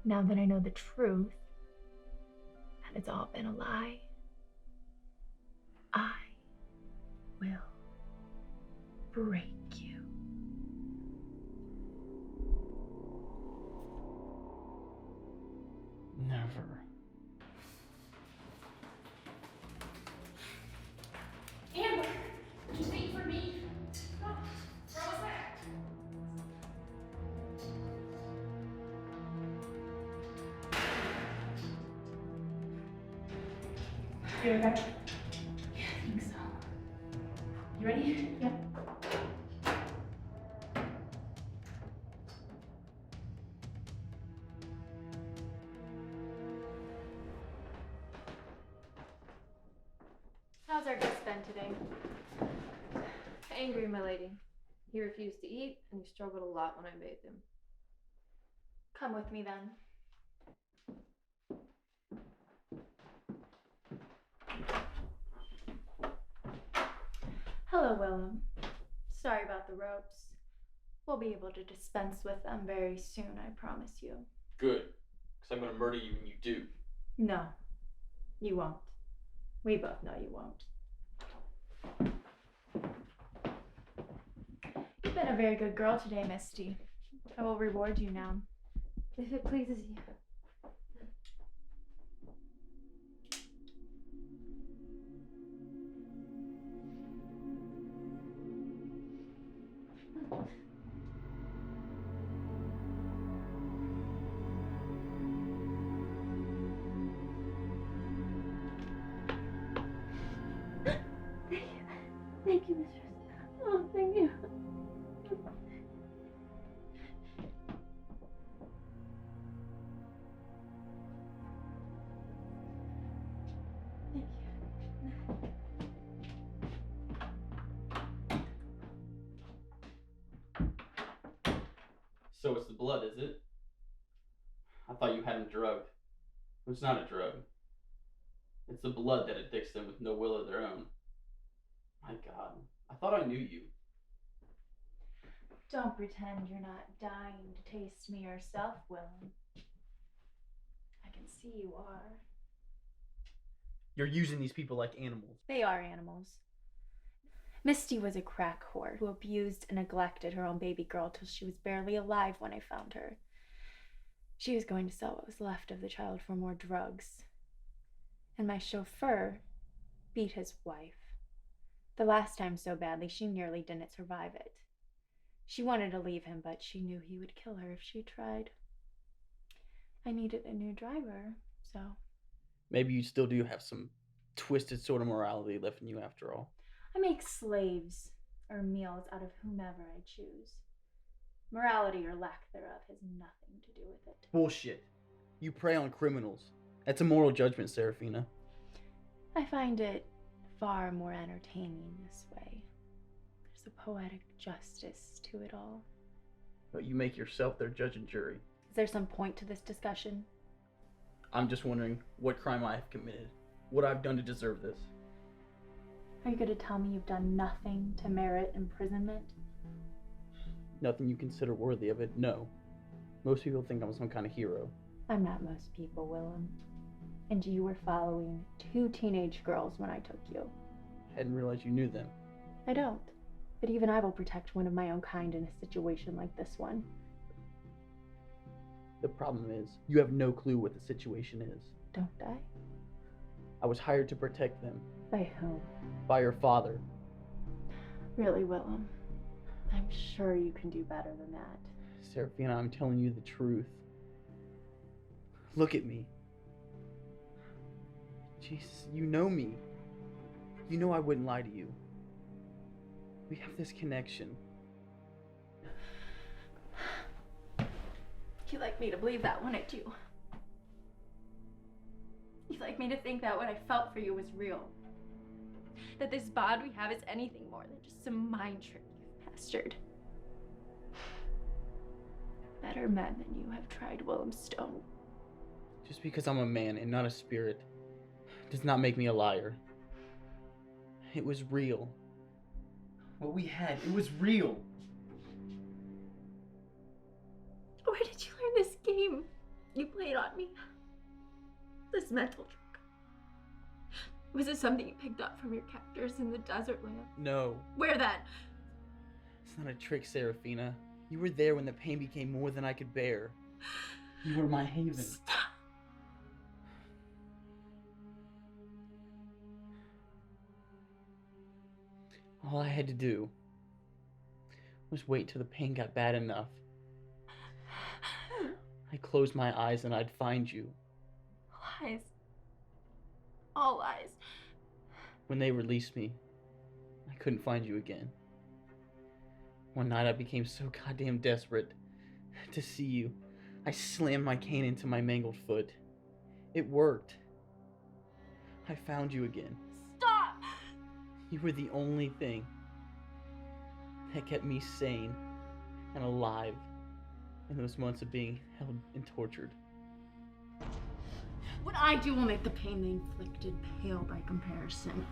A: Now that I know the truth, and it's all been a lie, I will break you.
L: Never.
Q: Amber, just wait for me. Oh, where was that? You okay? Yeah, I think so. You ready? Yeah.
A: How's our guest been today? Angry, my lady. He refused to eat, and he struggled a lot when I bathed him. Come with me then. Hello, Willem. Sorry about the ropes. We'll be able to dispense with them very soon, I promise you.
L: Good, because I'm going to murder you when you do.
A: No, you won't. We both know you won't. You've been a very good girl today, Misty. I will reward you now, if it pleases you.
M: Thank you, mistress. Oh, thank you.
L: So it's the blood, is it? I thought you had him drugged. It's not a drug. It's the blood that addicts them with no will of their own. My God, I thought I knew you.
A: Don't pretend you're not dying to taste me yourself, Willem. I can see you are.
L: You're using these people like animals.
A: They are animals. Misty was a crack whore who abused and neglected her own baby girl till she was barely alive when I found her. She was going to sell what was left of the child for more drugs. And my chauffeur beat his wife. The last time so badly, she nearly didn't survive it. She wanted to leave him, but she knew he would kill her if she tried. I needed a new driver, so...
L: Maybe you still do have some twisted sort of morality left in you after all.
A: I make slaves or meals out of whomever I choose. Morality or lack thereof has nothing to do with it.
L: Bullshit. You prey on criminals. That's a moral judgment, Sarafina.
A: I find it far more entertaining this way. There's a poetic justice to it all.
L: But you make yourself their judge and jury.
A: Is there some point to this discussion?
L: I'm just wondering what crime I have committed. What I've done to deserve this.
A: Are you going to tell me you've done nothing to merit imprisonment?
L: Nothing you consider worthy of it, no. Most people think I'm some kind of hero.
A: I'm not most people, Willem. And you were following 2 teenage girls when I took you.
L: Hadn't realized you knew them.
A: I don't. But even I will protect one of my own kind in a situation like this one.
L: The problem is, you have no clue what the situation is.
A: Don't I?
L: I was hired to protect them.
A: By whom?
L: By your father.
A: Really, Willem? I'm sure you can do better than that.
L: Sarafina, I'm telling you the truth. Look at me. Jesus, you know me. You know I wouldn't lie to you. We have this connection.
A: You like me to believe that, wouldn't you?
M: You'd like me to think that what I felt for you was real. That this bond we have is anything more than just some mind trick you've mastered. Better men than you have tried, Willem Stone.
N: Just because I'm a man and not a spirit does not make me a liar. It was real. What we had, it was real.
M: Where did you learn this game you played on me? This mental trick. Was it something you picked up from your captors in the desert land?
N: No.
M: Where then?
N: It's not a trick, Sarafina. You were there when the pain became more than I could bear. You were my haven.
M: Stop.
N: All I had to do was wait till the pain got bad enough. I'd close my eyes and I'd find you.
M: Lies. All lies.
N: When they released me, I couldn't find you again. One night I became so goddamn desperate to see you. I slammed my cane into my mangled foot. It worked. I found you again.
M: Stop!
N: You were the only thing that kept me sane and alive in those months of being held and tortured.
M: What I do will make the pain they inflicted pale by comparison.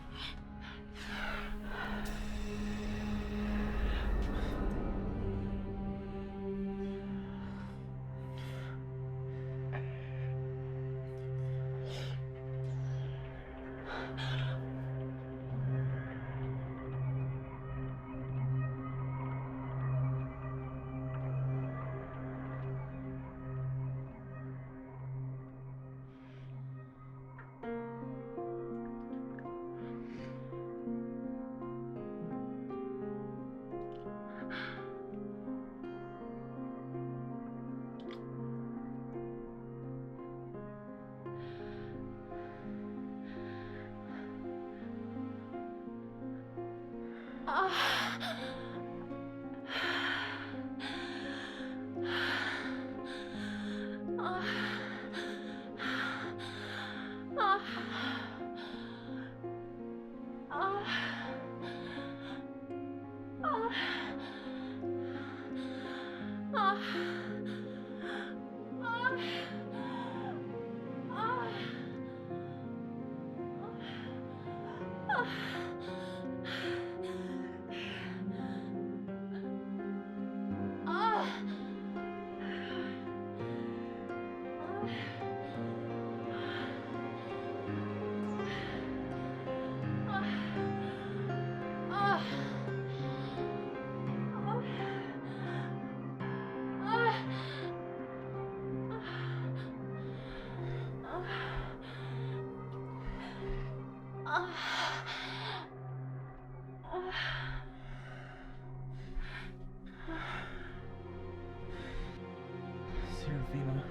N: Sarafina,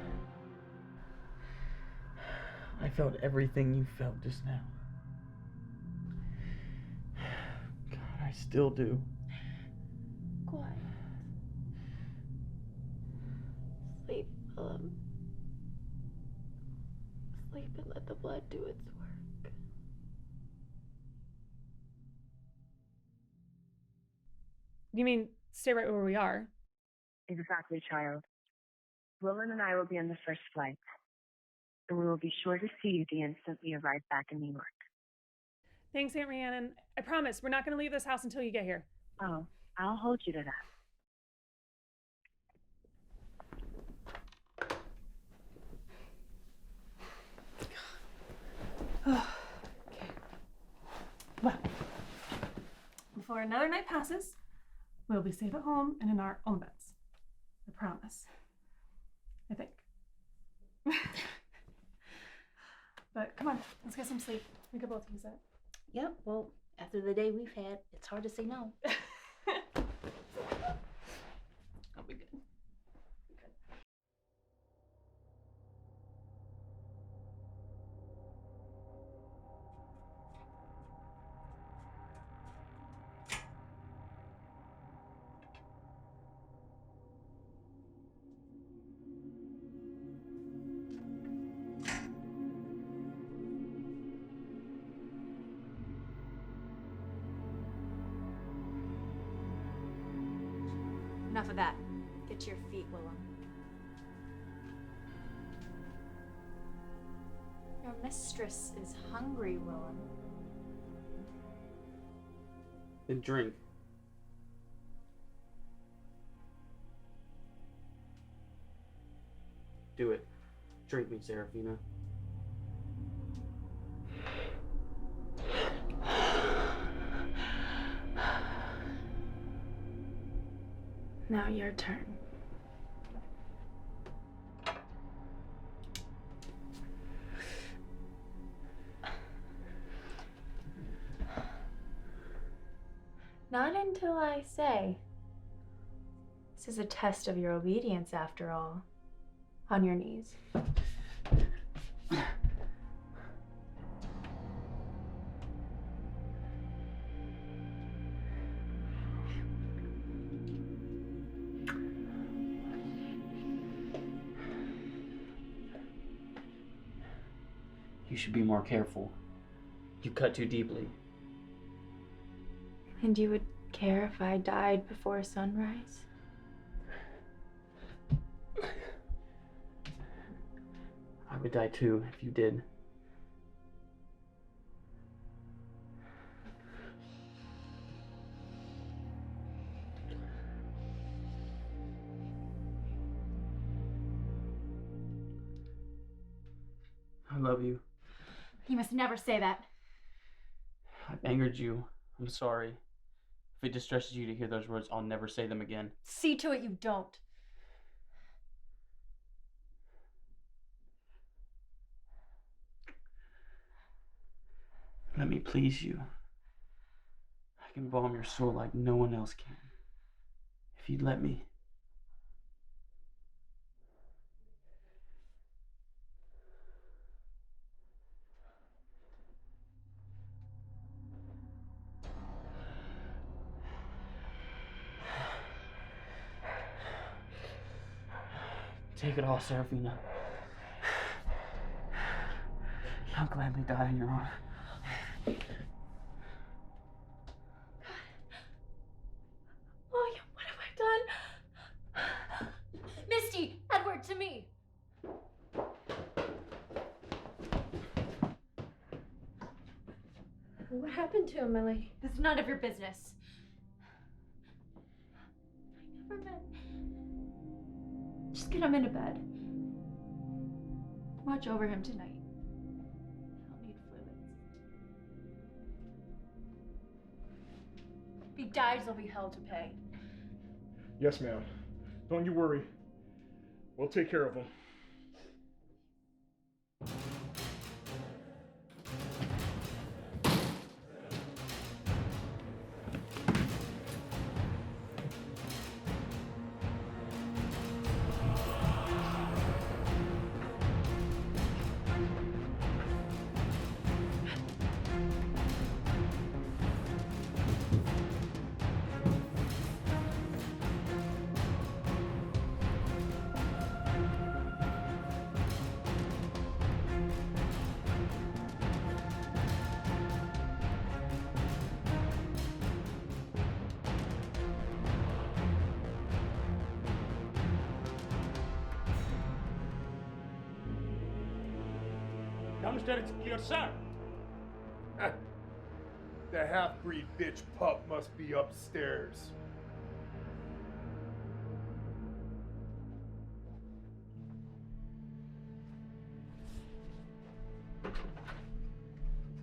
N: I felt everything you felt just now. God, I still do.
M: Quiet. Sleep, sleep and let the blood do its work.
P: You mean stay right where we are?
S: Exactly, child. Willem and I will be on the first flight, and we will be sure to see you the instant we arrive back in New York.
P: Thanks, Aunt Rhiannon. I promise we're not going to leave this house until you get here.
S: Oh, I'll hold you to that.
P: Okay. Well, before another night passes, we'll be safe at home and in our own beds. I promise. I think. But come on, let's get some sleep. We could both use it.
Q: Yep, well, after the day we've had, it's hard to say no. I'll be good.
A: Enough of that. Get to your feet, Willem. Your mistress is hungry, Willem.
O: Then drink. Do it. Drink me, Sarafina.
A: Now your turn. Not until I say. This is a test of your obedience, after all. On your knees.
O: You should be more careful. You cut too deeply.
A: And you would care if I died before sunrise?
O: I would die too if you did. I love you.
A: You must never say that.
O: I've angered you. I'm sorry. If it distresses you to hear those words, I'll never say them again.
A: See to it you don't.
O: Let me please you. I can balm your soul like no one else can. If you'd let me. Take it all, Sarafina. I'll gladly die in your arms.
A: William, what have I done? Misty, Edward, to me. What happened to him, my lady? It's none of your business. I never meant. Just get him into bed. Watch over him tonight. He'll need fluids. If he dies, there'll be hell to pay.
T: Yes, ma'am. Don't you worry. We'll take care of him.
G: Downstairs, it's clear, sir.
T: The half-breed bitch pup must be upstairs.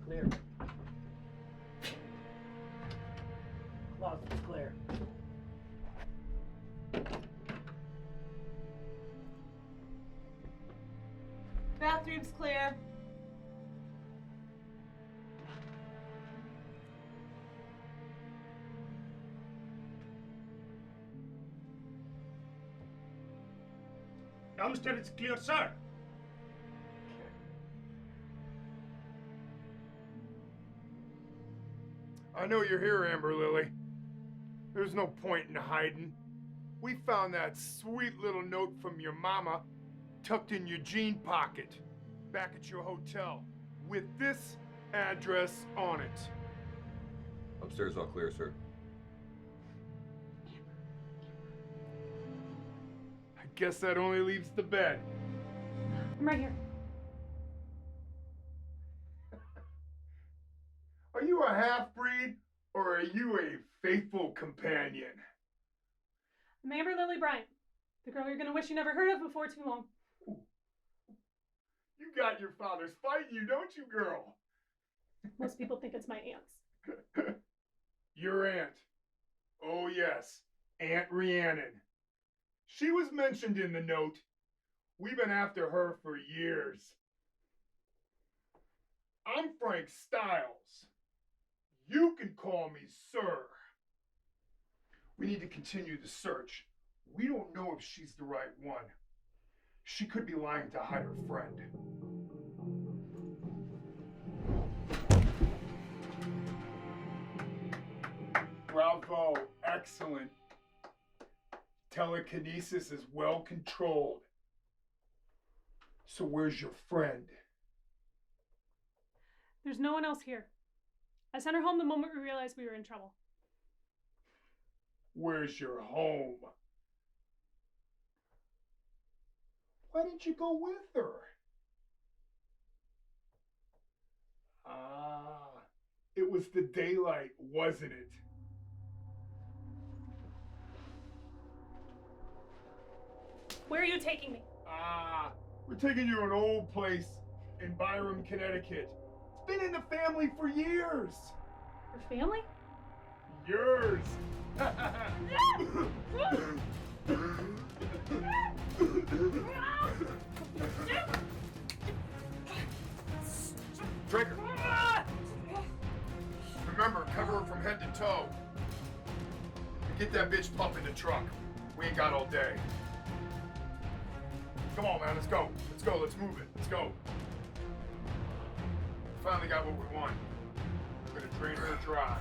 R: Clear. Closet's clear.
U: Bathroom's clear.
G: Downstairs, it's clear, sir.
T: I know you're here, Amber Lily. There's no point in hiding. We found that sweet little note from your mama tucked in your jean pocket back at your hotel with this address on it.
V: Upstairs all clear, sir.
T: guess that only leaves the bed.
P: I'm right here.
T: Are you a half-breed, or are you a faithful companion?
P: I'm Amber Lily Bryant, the girl you're gonna wish you never heard of before too long.
T: You got your father's fighting you, don't you, girl?
P: Most people think it's my aunt's.
T: Your aunt. Oh, yes. Aunt Rhiannon. She was mentioned in the note. We've been after her for years. I'm Frank Styles. You can call me sir. We need to continue the search. We don't know if she's the right one. She could be lying to hide her friend. Bravo, excellent. Telekinesis is well controlled. So where's your friend?
P: There's no one else here. I sent her home the moment we realized we were in trouble.
T: Where's your home? Why didn't you go with her? Ah, it was the daylight, wasn't it?
P: Where are you taking me?
T: Ah, we're taking you to an old place in Byron, Connecticut. It's been in the family for years.
P: Your family?
T: Yours. Trigger. Remember, cover her from head to toe. And get that bitch pup in the truck. We ain't got all day. Come on, man, let's go. Let's go, let's move it. Let's go. Finally got what we want. We're gonna drain her dry.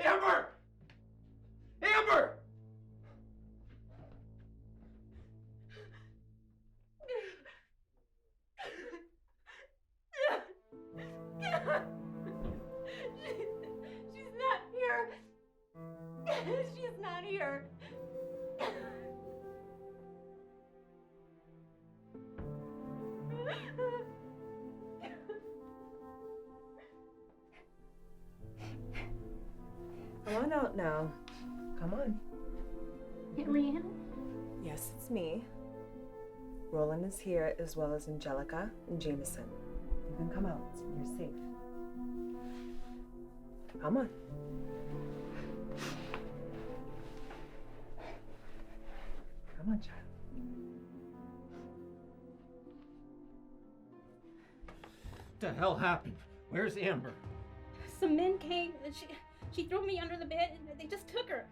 T: Amber! Amber!
M: She's not here. She's not here.
B: Come on out now. Come on.
M: Aunt Rhiannon?
B: Yes, it's me. Roland is here, as well as Angelica and Jameson. You can come out. You're safe. Come on. Come on, child.
G: What the hell happened? Where's Amber?
Q: Some men came and she threw me under the bed and they just took her.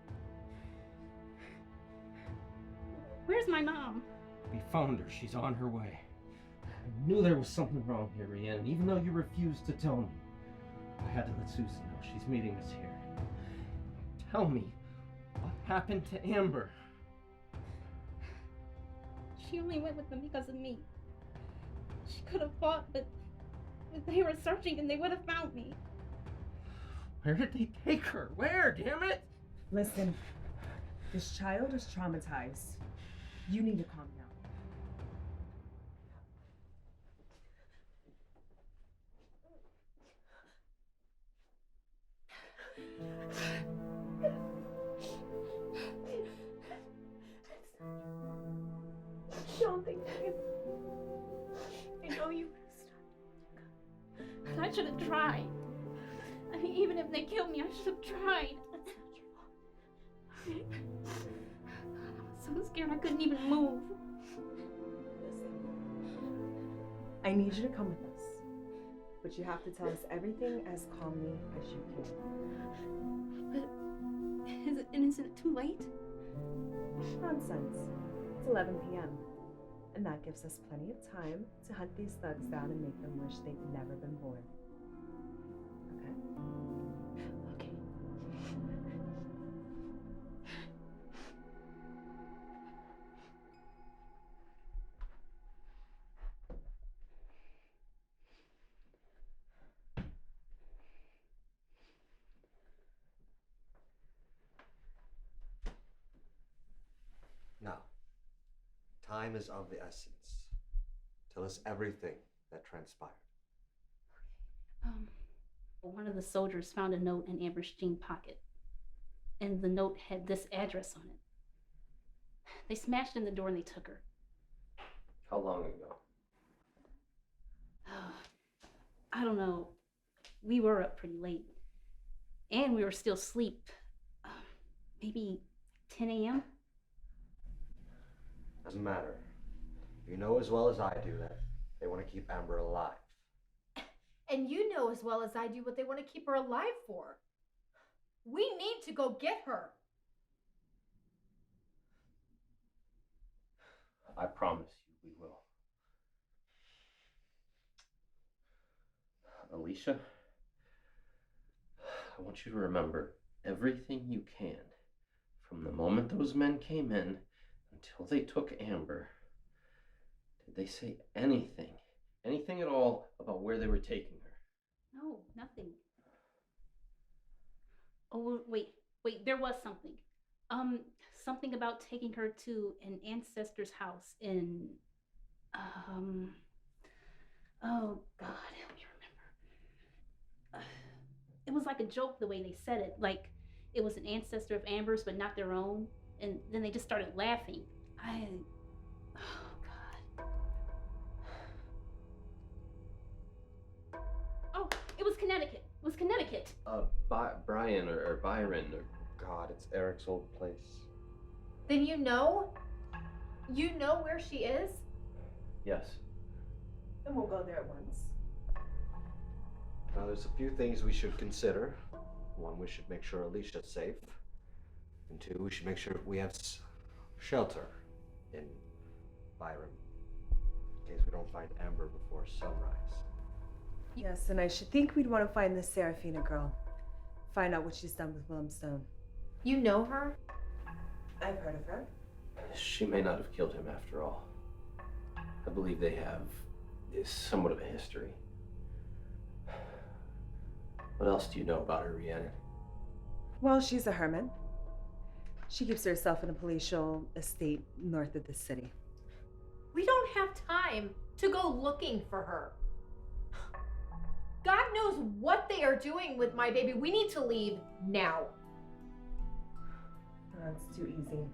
Q: Where's my mom?
G: We found her. She's on her way. I knew there was something wrong here, Rhiannon, even though you refused to tell me. I had to let Susie know. She's meeting us here. Tell me, what happened to Amber?
Q: She only went with them because of me. She could have fought, but they were searching and they would have found me.
G: Where did they take her? Where, damn it?
B: Listen, this child is traumatized. You need to calm down.
M: I don't think I know you
Q: But I should have tried. I mean, even if they killed me, I should have tried. I was so scared I couldn't even move.
B: I need you to come with us. But you have to tell us everything as calmly as you can.
Q: But isn't it too late?
B: Nonsense. It's 11 p.m. And that gives us plenty of time to hunt these thugs down and make them wish they'd never been born. Okay?
Q: Okay.
D: Time is of the essence. Tell us everything that transpired.
Q: One of the soldiers found a note in Amber's jean pocket, and the note had this address on it. They smashed in the door and they took her.
K: How long ago?
Q: I don't know. We were up pretty late, and we were still asleep. Maybe 10 a.m.?
D: Doesn't matter. You know as well as I do that they want to keep Amber alive.
V: And you know as well as I do what they want to keep her alive for. We need to go get her.
K: I promise you we will. Alicia, I want you to remember everything you can from the moment those men came in until they took Amber. Did they say anything at all about where they were taking her?
Q: No, nothing. Oh, wait, there was something. Something about taking her to an ancestor's house in, oh God, help me remember. It was like a joke the way they said it, like it was an ancestor of Amber's but not their own, and then they just started laughing. Oh God. Oh, it was Connecticut.
K: Brian or Byron or...
D: God, it's Eric's old place.
V: Then you know? You know where she is?
K: Yes.
B: Then we'll go there at once.
D: Now, there's a few things we should consider. One, we should make sure Alicia's safe. And two, we should make sure we have shelter in Byron, in case we don't find Amber before sunrise.
B: Yes, and I should think we'd want to find this Sarafina girl. Find out what she's done with Willem Stone.
V: You know her?
B: I've heard of her.
K: She may not have killed him after all. I believe they have somewhat of a history. What else do you know about her, Rhiannon?
B: Well, she's a hermit. She keeps herself in a palatial estate north of the city.
V: We don't have time to go looking for her. God knows what they are doing with my baby. We need to leave now.
B: That's too easy.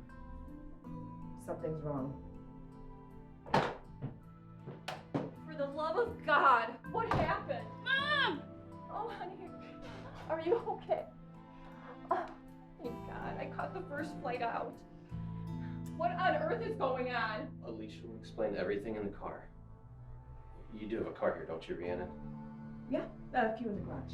B: Something's wrong.
M: For the love of God, what happened?
Q: Mom!
M: Oh, honey, are you okay? Oh, thank God, I caught the first flight out. What on earth is going on?
K: Alicia will explain everything in the car. You do have a car here, don't you, Rhiannon?
B: Yeah, a few in the garage.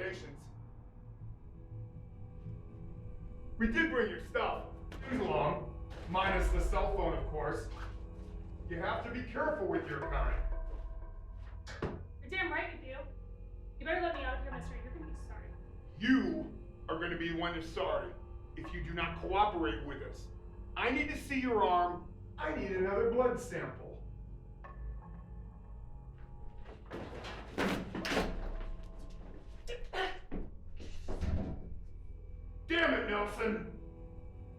T: patience. We did bring your stuff. Things along. Minus the cell phone, of course. You have to be careful with your kind.
P: You're damn right you do. You better let me out of here, mister. You're gonna be sorry.
T: You are going to be the one who's sorry if you do not cooperate with us. I need to see your arm. I need another blood sample. Damn it, Nelson!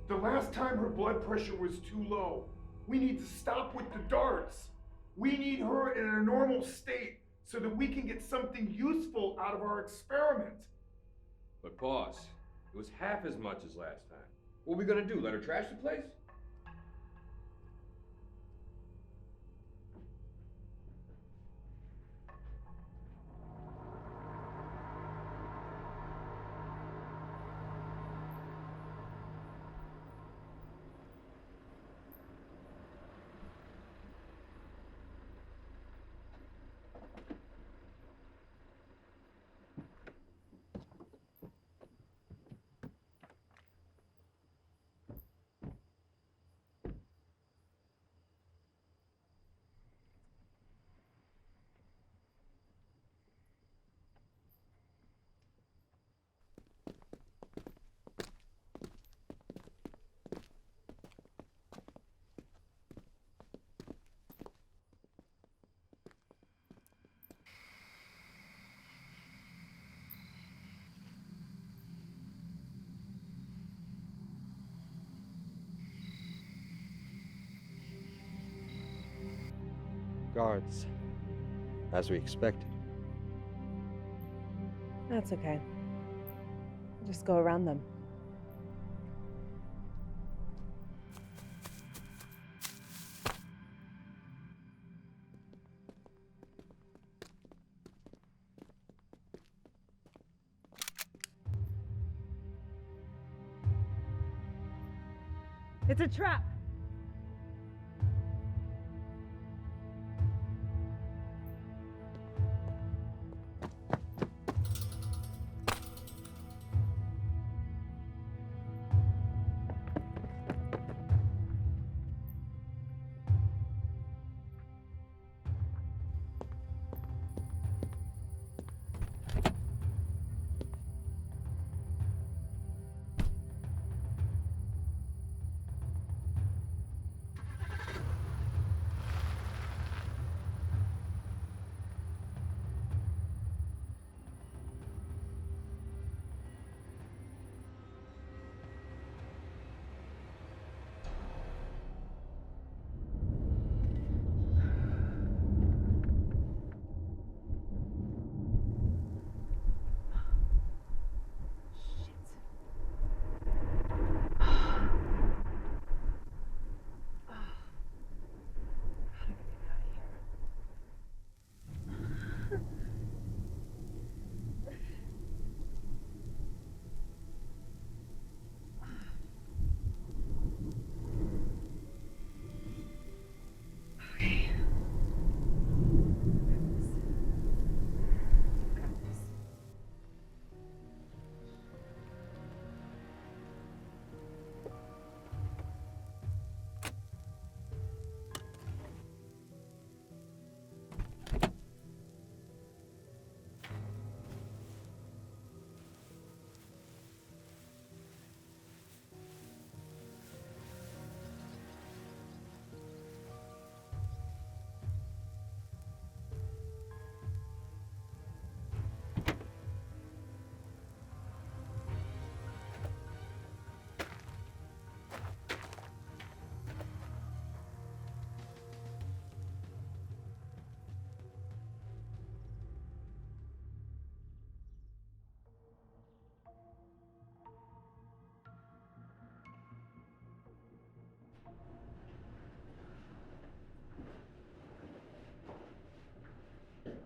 T: The last time her blood pressure was too low. We need to stop with the darts. We need her in a normal state so that we can get something useful out of our experiment.
F: But boss, it was half as much as last time. What are we gonna do, let her trash the place?
D: Guards, as we expected.
B: That's okay. Just go around them. It's a trap!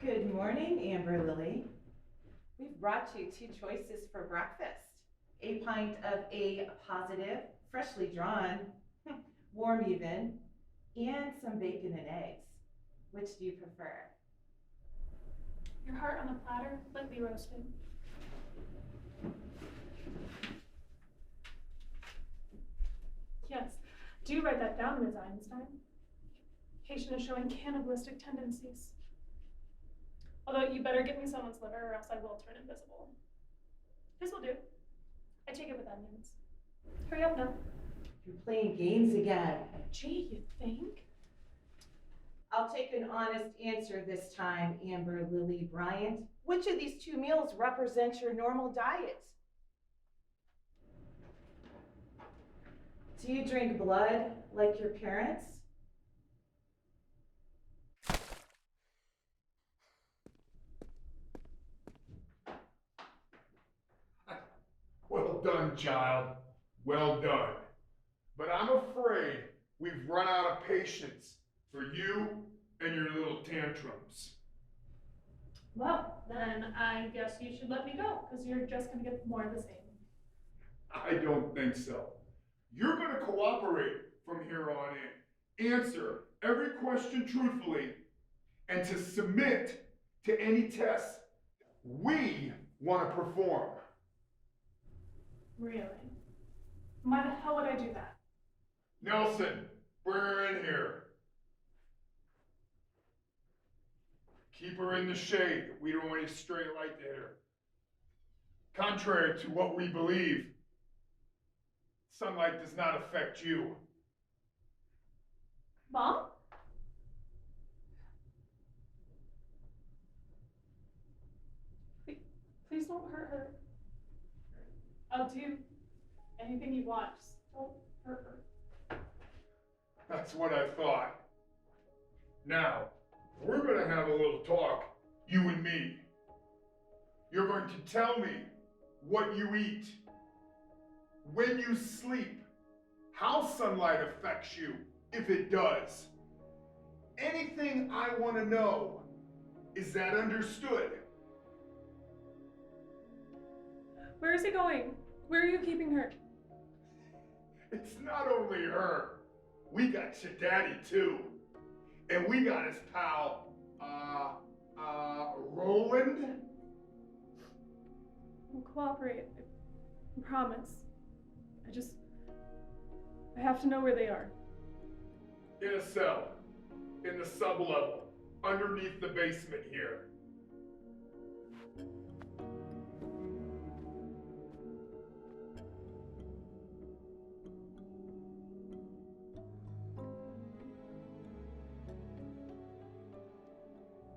I: Good morning, Amber Lily. We've brought you two choices for breakfast. A pint of A positive, freshly drawn, warm even, and some bacon and eggs. Which do you prefer?
P: Your heart on a platter, lightly roasted. Yes. Do write that down, Ms. Einstein. Patient is showing cannibalistic tendencies. Although you better get me someone's liver or else I will turn invisible. This will do. I take it with onions. Hurry up now.
I: You're playing games again.
P: Gee, you think?
I: I'll take an honest answer this time, Amber Lily Bryant. Which of these two meals represents your normal diet? Do you drink blood like your parents?
T: Well done, child. Well done. But I'm afraid we've run out of patience for you and your little tantrums.
P: Well, then I guess you should let me go, because you're just going to get more of the same.
T: I don't think so. You're going to cooperate from here on in, answer every question truthfully, and to submit to any tests we want to perform.
P: Really? Why the hell would I do that?
T: Nelson, bring her in here. Keep her in the shade. We don't want any stray light to hit her. Contrary to what we believe, sunlight does not affect you.
P: Mom? Please don't hurt her. I'll do anything you want. Just don't hurt her.
T: That's what I thought. Now, we're going to have a little talk, you and me. You're going to tell me what you eat, when you sleep, how sunlight affects you, if it does. Anything I want to know. Is that understood?
P: Where is he going? Where are you keeping her?
T: It's not only her. We got your daddy too. And we got his pal, Roland.
P: I'll cooperate. I promise. I have to know where they are.
T: In a cell, in the sublevel, underneath the basement here.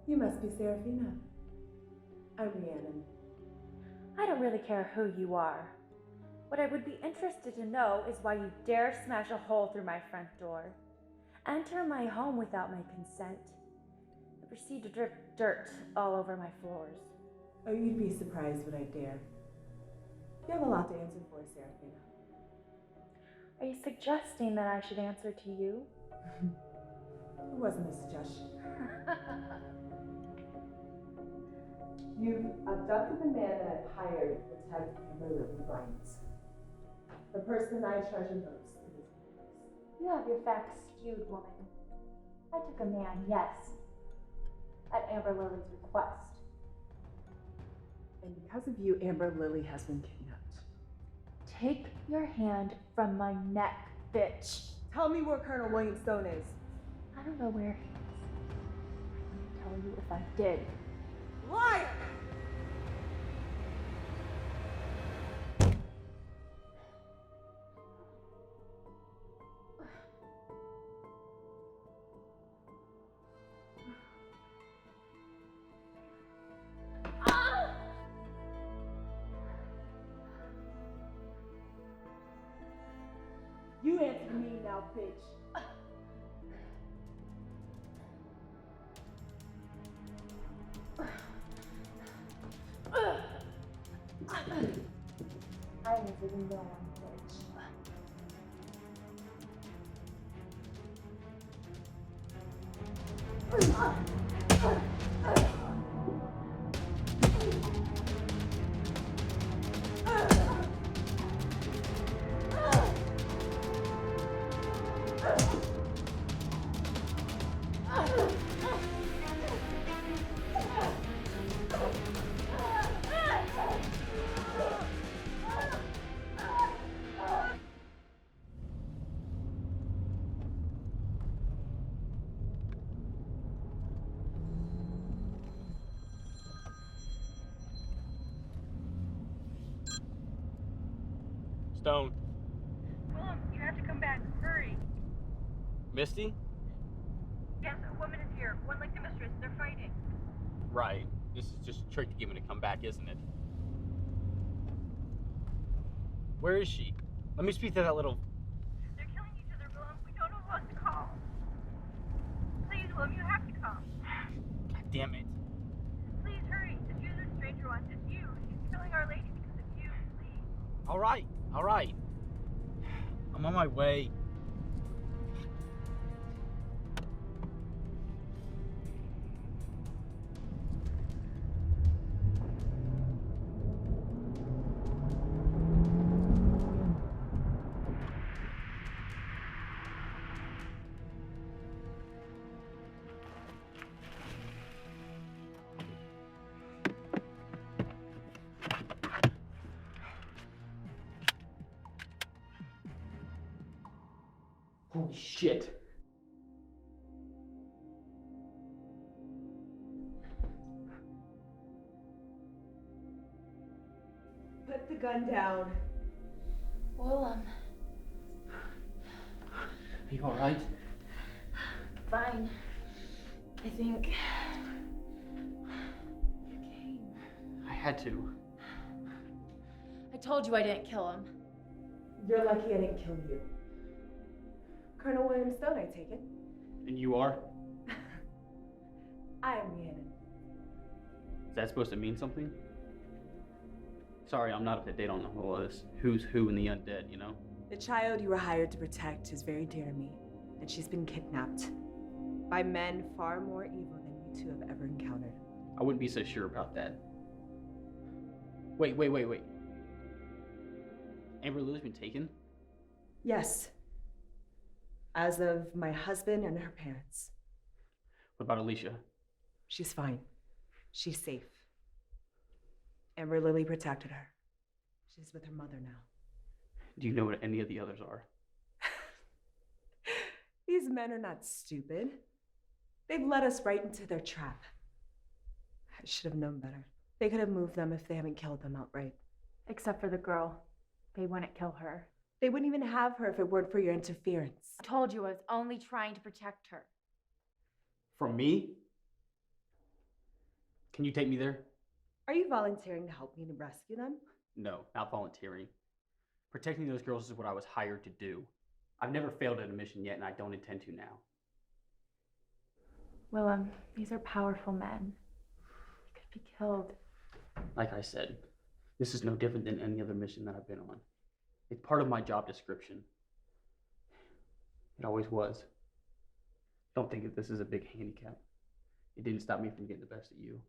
B: You must be Sarafina. I'm Rhiannon.
A: I don't really care who you are. What I would be interested to know is why you dare smash a hole through my front door, enter my home without my consent, and proceed to drip dirt all over my floors.
B: Oh, you'd be surprised what I dare. You have a lot to answer for, Sarafina.
A: Are you suggesting that I should answer to you?
B: It wasn't a suggestion. You've abducted the man that I've hired to protect Amber Lily Bryant. The person I treasure most in this universe.
A: You have your facts skewed, woman. I took a man, yes, at Amber Lily's request.
B: And because of you, Amber Lily has been kidnapped.
A: Take your hand from my neck, bitch.
B: Tell me where Colonel Willem Stone is.
A: I don't know where he is. I wouldn't tell you if I did.
B: Liar! You answer me now, bitch.
A: I answered no one, bitch.
O: Stone.
E: Willem, you have to come back. Hurry.
O: Misty?
E: Yes, a woman is here. One like the mistress. They're fighting.
O: Right. This is just a trick to get me to come back, isn't it? Where is she? Let me speak to that little...
E: They're killing each other, Willem. We don't know what to call. Please, Willem, you have to come.
O: God damn it.
E: Please hurry. It's you the stranger wants. It's you. She's killing Our Lady because of you. Please.
O: All right. I'm on my way.
L: Holy shit.
B: Put the gun down.
A: Willem.
L: Are you alright?
A: Fine. I think you came.
L: I had to.
A: I told you I didn't kill him.
B: You're lucky I didn't kill you. Colonel Willem Stone, I take it.
L: And you are?
B: I am Rhiannon.
L: Is that supposed to mean something? Sorry, I'm not up to date on the whole of this who's who in the undead, you know?
B: The child you were hired to protect is very dear to me, and she's been kidnapped by men far more evil than you two have ever encountered.
L: I wouldn't be so sure about that. Wait. Amber Lily's been taken?
B: Yes. As of my husband and her parents.
L: What about Alicia?
B: She's fine. She's safe. Amber Lily protected her. She's with her mother now.
L: Do you know what any of the others are?
B: These men are not stupid. They've led us right into their trap. I should have known better. They could have moved them if they haven't killed them outright.
A: Except for the girl. They wouldn't kill her.
B: They wouldn't even have her if it weren't for your interference.
A: I told you I was only trying to protect her.
L: From me? Can you take me there?
B: Are you volunteering to help me to rescue them?
L: No, not volunteering. Protecting those girls is what I was hired to do. I've never failed at a mission yet, and I don't intend to now.
A: Willem, these are powerful men. You could be killed.
L: Like I said, this is no different than any other mission that I've been on. It's part of my job description. It always was. Don't think that this is a big handicap. It didn't stop me from getting the best of you.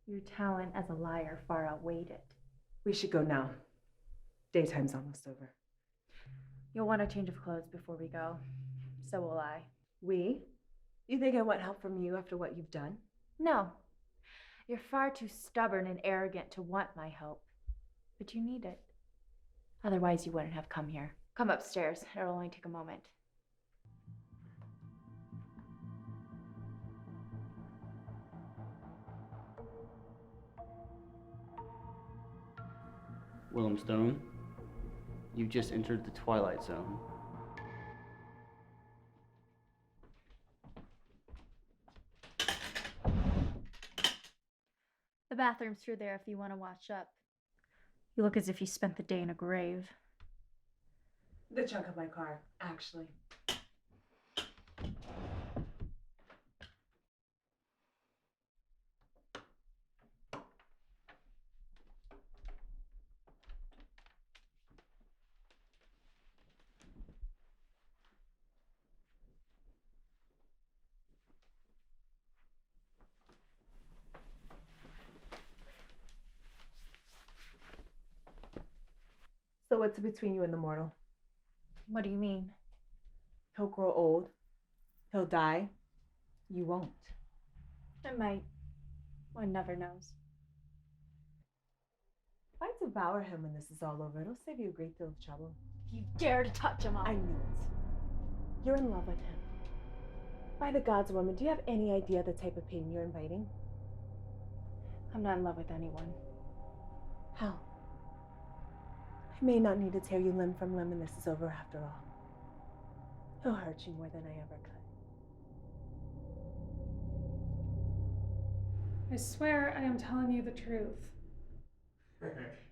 A: Your talent as a liar far outweighed it.
B: We should go now. Daytime's almost over.
A: You'll want a change of clothes before we go. So will I.
B: We? You think I want help from you after what you've done?
A: No. You're far too stubborn and arrogant to want my help. But you need it. Otherwise, you wouldn't have come here. Come upstairs. It'll only take a moment.
L: Willem Stone, you just entered the Twilight Zone.
A: The bathroom's through there if you want to wash up. You look as if you spent the day in a grave.
B: The trunk of my car, actually. So what's between you and the mortal?
A: What do you mean?
B: He'll grow old. He'll die. You won't.
A: I might. One never knows.
B: If I devour him when this is all over, it'll save you a great deal of trouble.
A: You dare to touch him,
B: I knew it. You're in love with him. By the gods, woman, do you have any idea the type of pain you're inviting?
A: I'm not in love with anyone.
B: How? I may not need to tear you limb from limb when this is over after all. He'll hurt you more than I ever could.
P: I swear I am telling you the truth.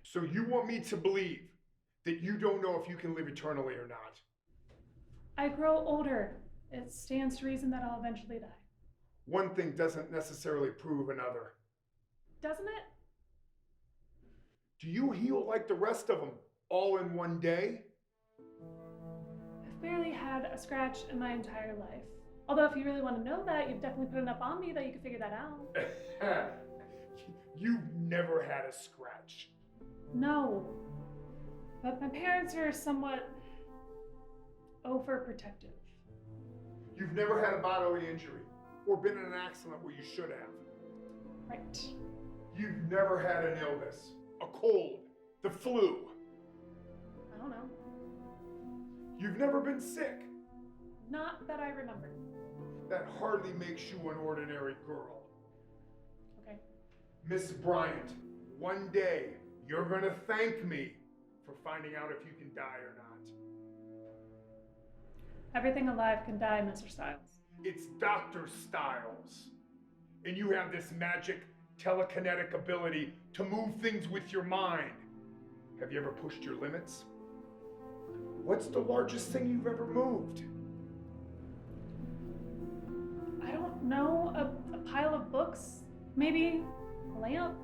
T: So you want me to believe that you don't know if you can live eternally or not?
P: I grow older. It stands to reason that I'll eventually die.
T: One thing doesn't necessarily prove another.
P: Doesn't it?
T: Do you heal like the rest of them, all in one day?
P: I've barely had a scratch in my entire life. Although if you really want to know that, you've definitely put enough on me that you could figure that out.
T: You've never had a scratch.
P: No. But my parents are somewhat overprotective.
T: You've never had a bodily injury or been in an accident where you should have.
P: Right.
T: You've never had an illness, a cold, the flu.
P: I don't know.
T: You've never been sick.
P: Not that I remember.
T: That hardly makes you an ordinary girl.
P: Okay.
T: Miss Bryant, one day you're gonna thank me for finding out if you can die or not.
P: Everything alive can die, Mr. Styles.
T: It's Dr. Styles. And you have this magic telekinetic ability to move things with your mind. Have you ever pushed your limits? What's the largest thing you've ever moved?
P: I don't know. A pile of books? Maybe a lamp?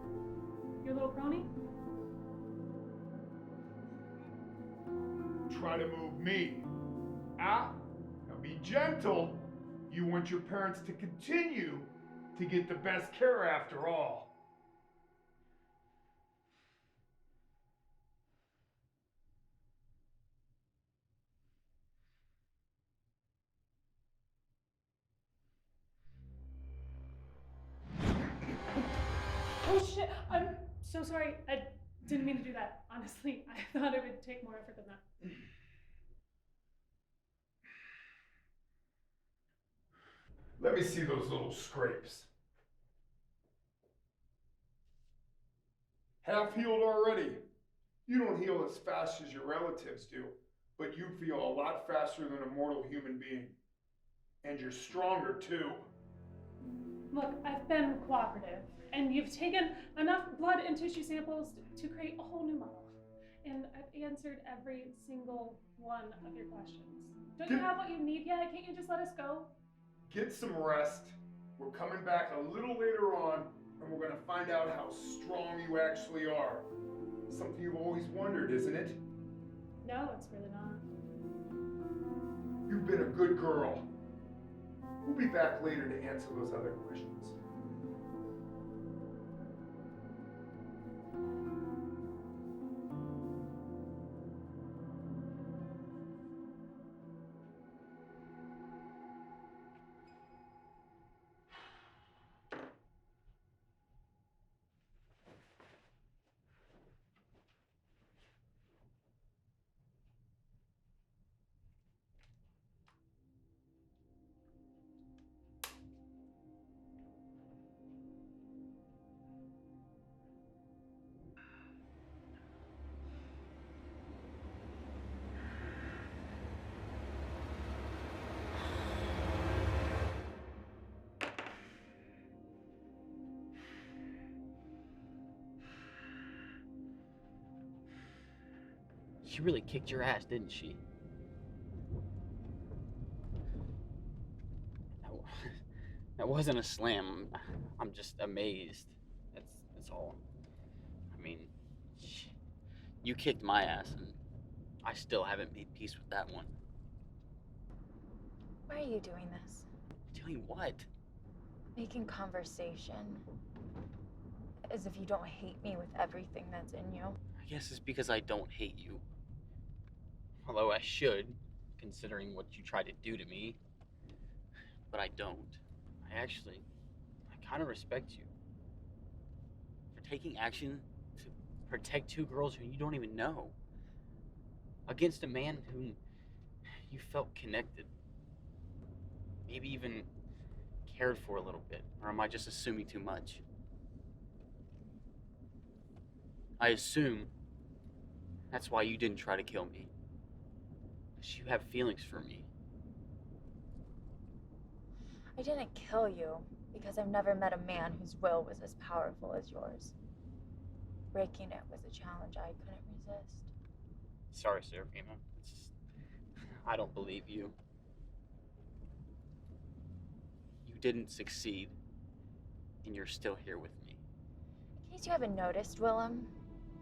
P: Your little crony?
T: Try to move me. Ah, now be gentle. You want your parents to continue to get the best care after all.
P: Oh shit! I'm so sorry. I didn't mean to do that. Honestly, I thought it would take more effort than that.
T: Let me see those little scrapes. Half healed already. You don't heal as fast as your relatives do, but you feel a lot faster than a mortal human being. And you're stronger too.
P: Look, I've been cooperative, and you've taken enough blood and tissue samples to create a whole new model. And I've answered every single one of your questions. Don't you have what you need yet? Can't you just let us go?
T: Get some rest. We're coming back a little later on, and we're gonna find out how strong you actually are. Something you've always wondered, isn't it?
P: No, it's really not.
T: You've been a good girl. We'll be back later to answer those other questions.
N: She really kicked your ass, didn't she? That wasn't a slam. I'm just amazed. That's all. I mean, you kicked my ass, and I still haven't made peace with that one.
A: Why are you doing this?
N: Doing what?
A: Making conversation. As if you don't hate me with everything that's in you.
N: I guess it's because I don't hate you. Although I should, considering what you tried to do to me. But I don't. I kind of respect you. For taking action to protect two girls who you don't even know. Against a man whom you felt connected. Maybe even cared for a little bit. Or am I just assuming too much? I assume That's why you didn't try to kill me. 'Cause you have feelings for me.
A: I didn't kill you because I've never met a man whose will was as powerful as yours. Breaking it was a challenge I couldn't resist.
N: Sorry, Sarafina. I don't believe you. You didn't succeed, and you're still here with me.
A: In case you haven't noticed, Willem,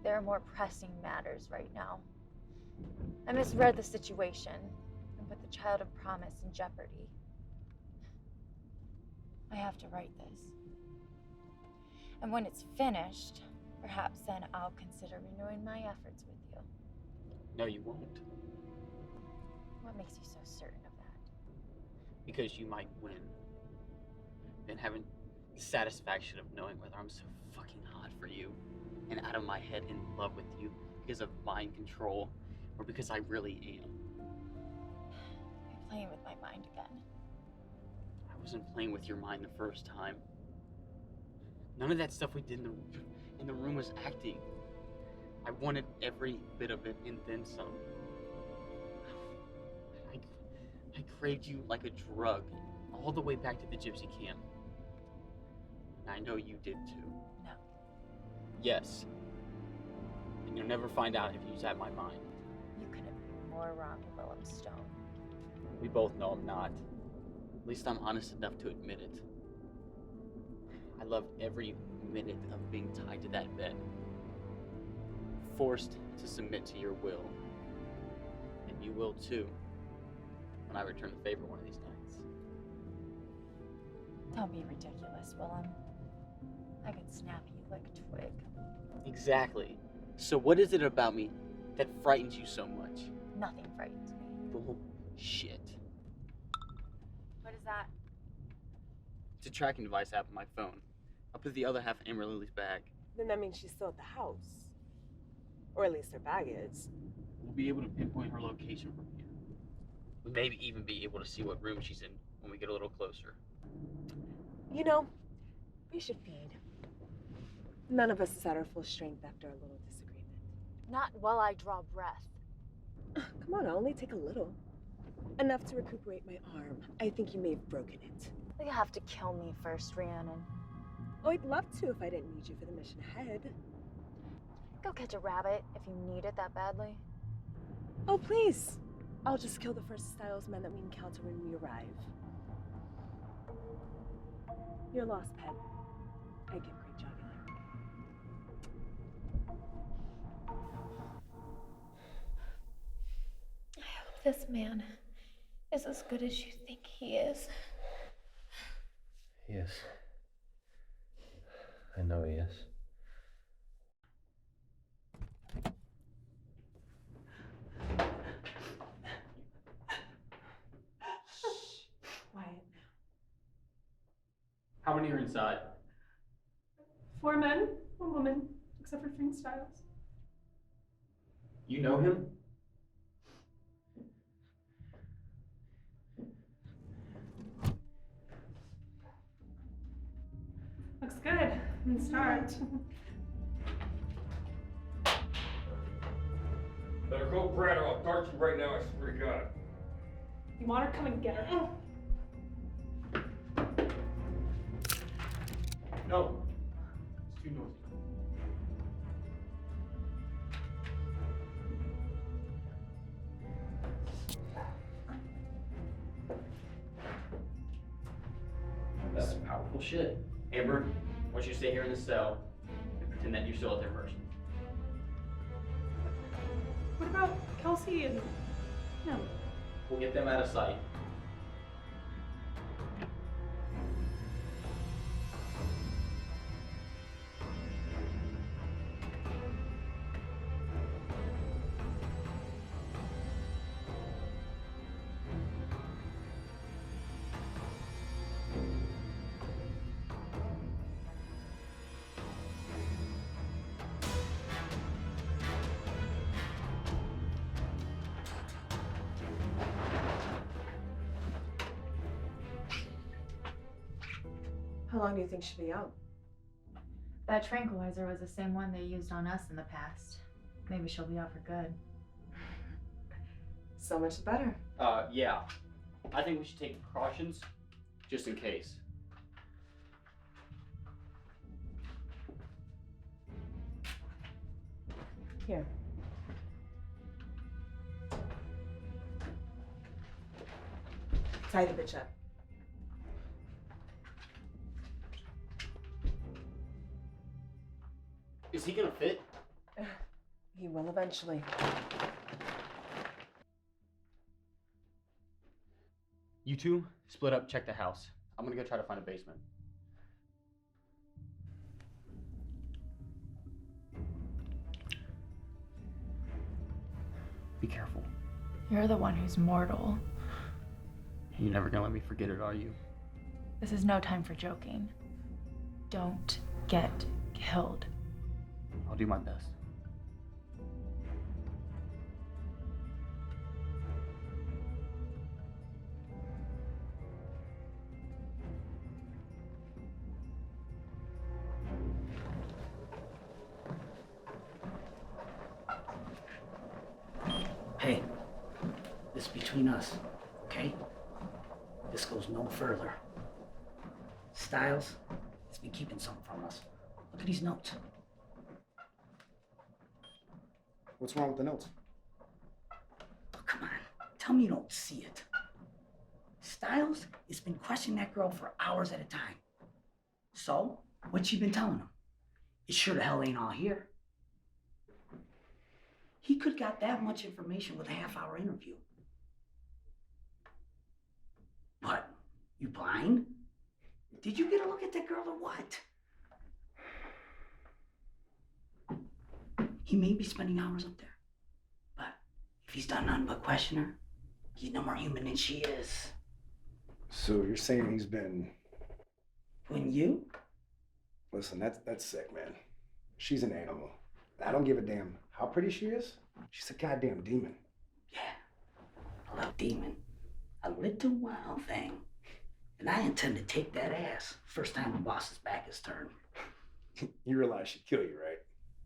A: there are more pressing matters right now. I misread the situation and put the child of promise in jeopardy. I have to write this. And when it's finished, perhaps then I'll consider renewing my efforts with you.
N: No, you won't.
A: What makes you so certain of that?
N: Because you might win. Then having the satisfaction of knowing whether I'm so fucking hot for you and out of my head in love with you because of mind control or because I really am.
A: You're playing with my mind again.
N: I wasn't playing with your mind the first time. None of that stuff we did in the room was acting. I wanted every bit of it and then some. I craved you like a drug all the way back to the gypsy camp. And I know you did too.
A: No.
N: Yes. And you'll never find out if you zap my mind.
A: You couldn't be more wrong, Willem Stone.
N: We both know I'm not. At least I'm honest enough to admit it. I loved every minute of being tied to that bed. Forced to submit to your will. And you will too, when I return the favor one of these nights.
A: Don't be ridiculous, Willem. I could snap you like a twig.
N: Exactly. So what is it about me that frightens you so much?
A: Nothing frightens me.
N: Bullshit.
A: What is that?
N: It's a tracking device app on my phone. I'll put the other half in Amber Lily's bag.
B: Then that means she's still at the house. Or at least her bag is.
N: We'll be able to pinpoint her location from here. We may even be able to see what room she's in when we get a little closer.
B: You know, we should feed. None of us is at our full strength after a little disagreement.
A: Not while I draw breath.
B: Come on, I'll only take a little. Enough to recuperate my arm. I think you may have broken it.
A: You have to kill me first, Rhiannon.
B: Oh, I'd love to if I didn't need you for the mission ahead.
A: Go catch a rabbit if you need it that badly.
B: Oh, please. I'll just kill the first Styles men that we encounter when we arrive. You're lost, pet. I give great jugular.
M: I hope this man is as good as you think he is.
K: Yes. I know he is.
B: Quiet.
L: How many are inside?
P: 4 men, 1 woman, except for Frank Styles.
L: You know him?
P: Looks good. And start.
F: Let her go, Brad, or I'll dart you right now, I swear to God.
P: You want her? Come and get her.
L: No. It's too noisy. That's some powerful shit. Amber, I want you to stay here in the cell and pretend that you're still at their mercy.
P: What about Kelsey and him?
L: We'll get them out of sight.
B: How long do you think she'll be out?
A: That tranquilizer was the same one they used on us in the past.
H: Maybe she'll be out for good.
B: So much the better.
L: Yeah. I think we should take precautions, just in case.
B: Here. Tie the bitch up.
L: Is he gonna fit?
B: He will eventually.
L: You two, split up, check the house. I'm gonna go try to find a basement. Be careful.
H: You're the one who's mortal.
L: You're never gonna let me forget it, are you?
H: This is no time for joking. Don't get killed.
L: I'll do my best.
R: Hey, this is between us, okay? This goes no further. Styles has been keeping something from us. Look at these notes.
J: What's wrong with the notes?
R: Oh, come on. Tell me you don't see it. Styles has been questioning that girl for hours at a time. So, what's she been telling him? It sure the hell ain't all here. He could have got that much information with a half-hour interview. What? You blind? Did you get a look at that girl or what? He may be spending hours up there, but if he's done nothing but question her, he's no more human than she is.
J: So you're saying he's been...
R: Wouldn't you?
J: Listen, that's sick, man. She's an animal. I don't give a damn how pretty she is. She's a goddamn demon.
R: Yeah, a little demon. A little wild thing. And I intend to take that ass first time the boss's back is turned.
J: You realize she'd kill you, right?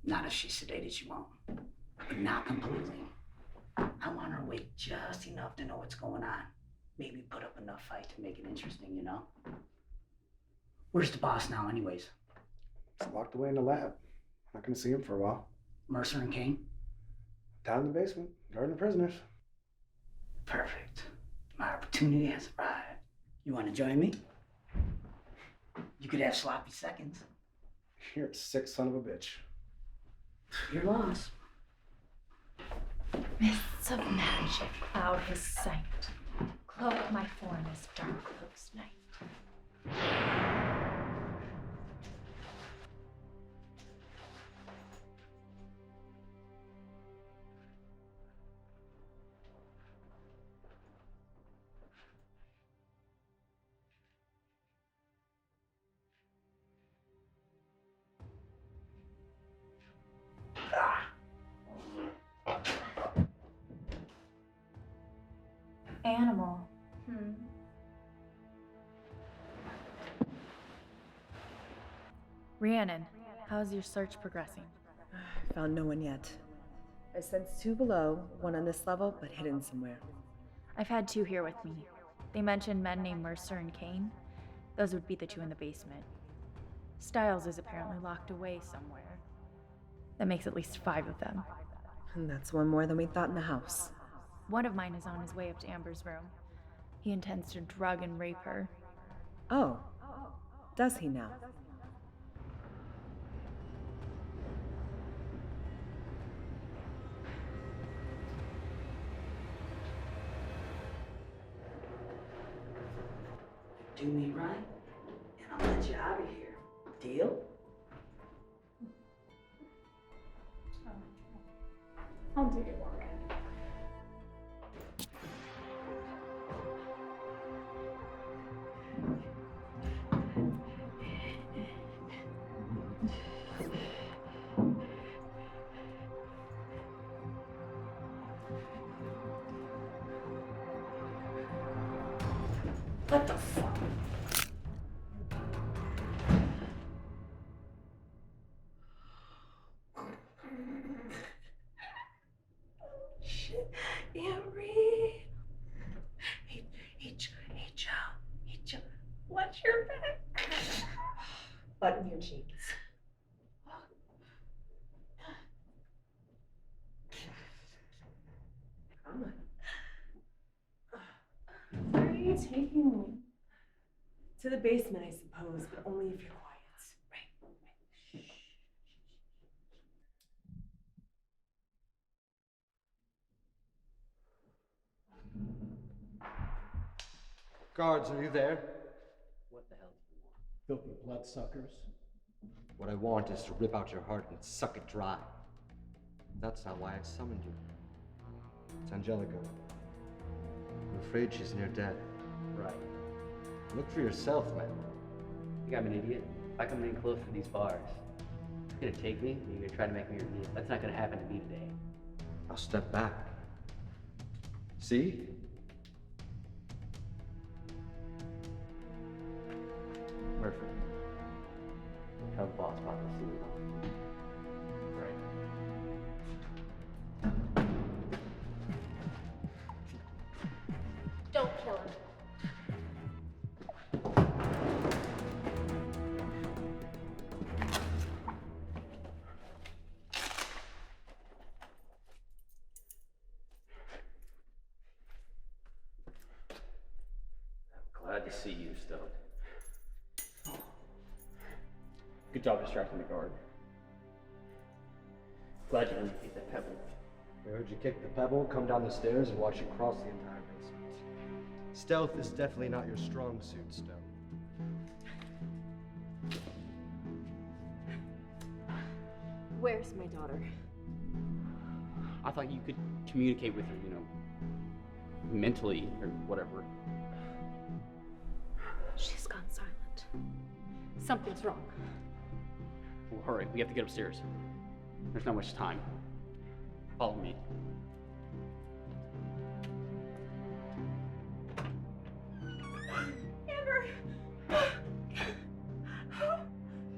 R: Not if she's sedated, she won't. But not completely. I want her awake just enough to know what's going on. Maybe put up enough fight to make it interesting, you know? Where's the boss now, anyways?
J: He's locked away in the lab. Not gonna see him for a while.
R: Mercer and Kane?
J: Down in the basement, guarding the prisoners.
R: Perfect. My opportunity has arrived. You want to join me? You could have sloppy seconds.
J: You're a sick son of a bitch.
R: Your loss.
H: Mists of magic out his sight. Cloak my form as dark post night. Animal. Rhiannon, how's your search progressing?
B: I found no one yet. I sensed 2 below, 1 on this level, but hidden somewhere.
H: I've had 2 here with me. They mentioned men named Mercer and Kane. Those would be the 2 in the basement. Styles is apparently locked away somewhere. That makes at least 5 of them.
B: And that's 1 more than we thought in the house.
H: One of mine is on his way up to Amber's room. He intends to drug and rape her.
B: Oh, does he now?
R: Do me right, and I'll let you out of here. Deal?
P: I'll do it all right.
R: What the fuck?
B: you taking me? To the basement, I suppose, but only if you're quiet.
D: Guards, are you there?
K: What the hell do you want?
G: Filthy bloodsuckers.
D: What I want is to rip out your heart and suck it dry. That's not why I've summoned you. It's Angelica. I'm afraid she's near death.
K: Right.
D: Look for yourself, man.
K: You think I'm an idiot? If I come in close to these bars, you're gonna take me and you're gonna try to make me your meal. That's not gonna happen to me today.
D: I'll step back. See?
K: Murphy, tell the boss about this scene.
O: Right.
V: Don't kill him.
K: I'm glad to see you, Stone.
O: Good job distracting the guard. Glad you didn't take that pebble.
D: I heard you kick the pebble, come down the stairs, and watch you cross the entire basement. Stealth is definitely not your strong suit, Stone.
V: Where's my daughter?
L: I thought you could communicate with her, you know, mentally or whatever.
V: She's gone silent. Something's wrong.
L: Well, hurry, we have to get upstairs. There's not much time. Follow me.
B: Amber!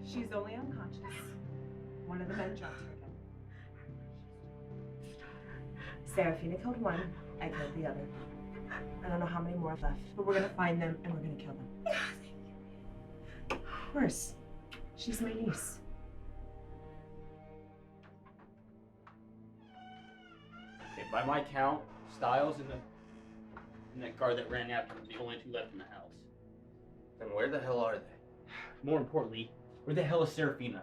B: She's only unconscious. One of the men dropped her again. Sarafina killed one, I killed the other. I don't know how many more are left, but we're gonna find them and we're gonna kill them. Of course. She's my niece.
L: Okay, by my count, Styles and that guard that ran after are the only two left in the house.
K: And where the hell are they?
L: More importantly, where the hell is Sarafina?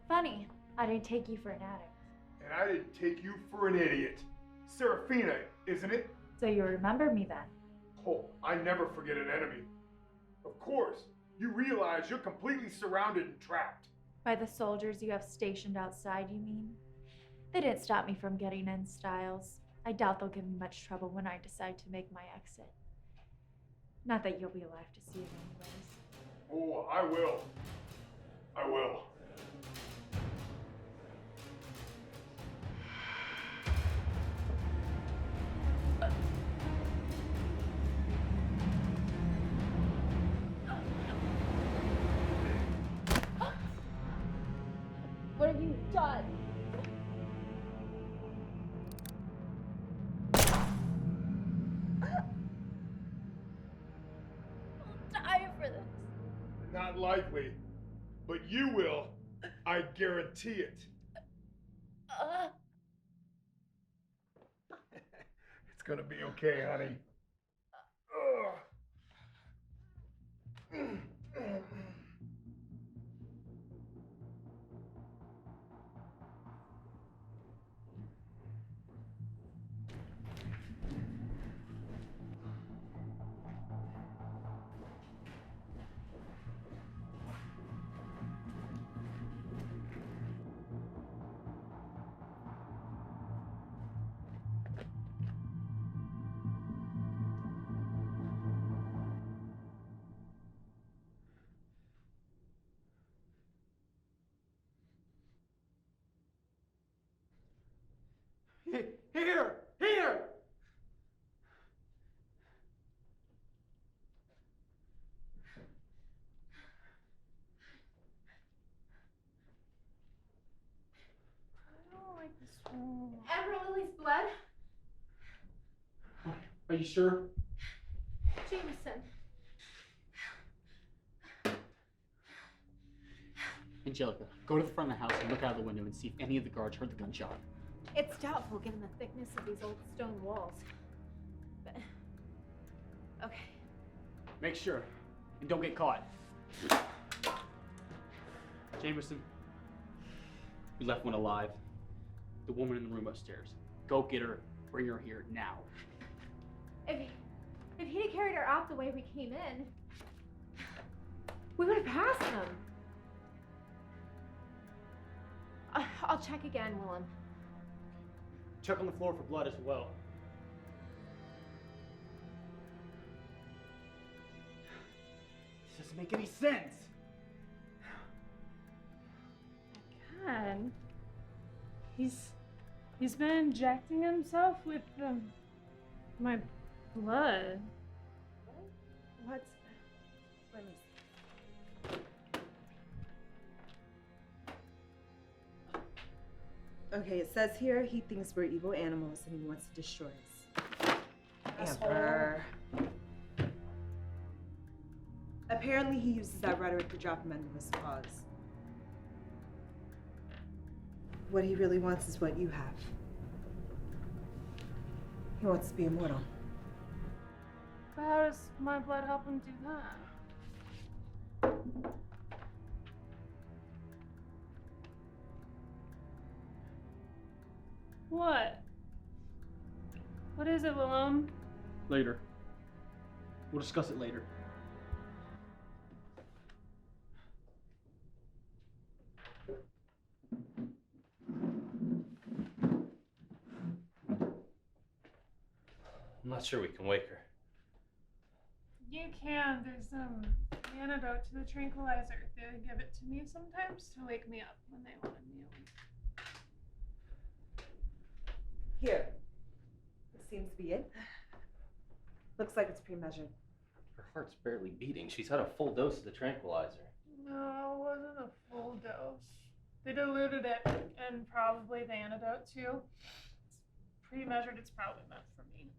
H: Funny, I didn't take you for an addict.
T: And I didn't take you for an idiot. Sarafina, isn't it?
H: So you remember me then?
T: Oh, I never forget an enemy. Of course, you realize you're completely surrounded and trapped.
H: By the soldiers you have stationed outside, you mean? They didn't stop me from getting in, Styles. I doubt they'll give me much trouble when I decide to make my exit. Not that you'll be alive to see it anyways.
T: Oh, I will. I will.
A: What have you done?
M: I'll die for this.
T: Not likely, but you will. I guarantee it. It's gonna be okay, honey.
G: Here! Here!
V: Lily's blood?
O: Are you sure?
V: Jameson.
O: Angelica, go to the front of the house and look out of the window and see if any of the guards heard the gunshot.
V: It's doubtful given the thickness of these old stone walls. But okay.
O: Make sure, and don't get caught. Jameson, we left one alive. The woman in the room upstairs. Go get her, bring her here now.
V: If he'd have carried her out the way we came in, we would have passed them. I'll check again, Willem.
O: Check on the floor for blood as well. This doesn't make any sense.
P: God. He's been injecting himself with my blood.
B: What's... Let me see. Okay, it says here he thinks we're evil animals and he wants to destroy us. Amber. Apparently he uses that rhetoric to drop him into his cause. What he really wants is what you have. He wants to be immortal.
P: But how does my blood help him do that? What? What is it, Willem?
O: Later. We'll discuss it later.
K: I'm not sure we can wake her.
P: You can. There's antidote to the tranquilizer. They give it to me sometimes to wake me up when they wanted me awake.
B: Here. This seems to be it. Looks like it's pre-measured.
K: Her heart's barely beating. She's had a full dose of the tranquilizer.
P: No, it wasn't a full dose. They diluted it and probably the antidote too. It's pre-measured. It's probably meant for me.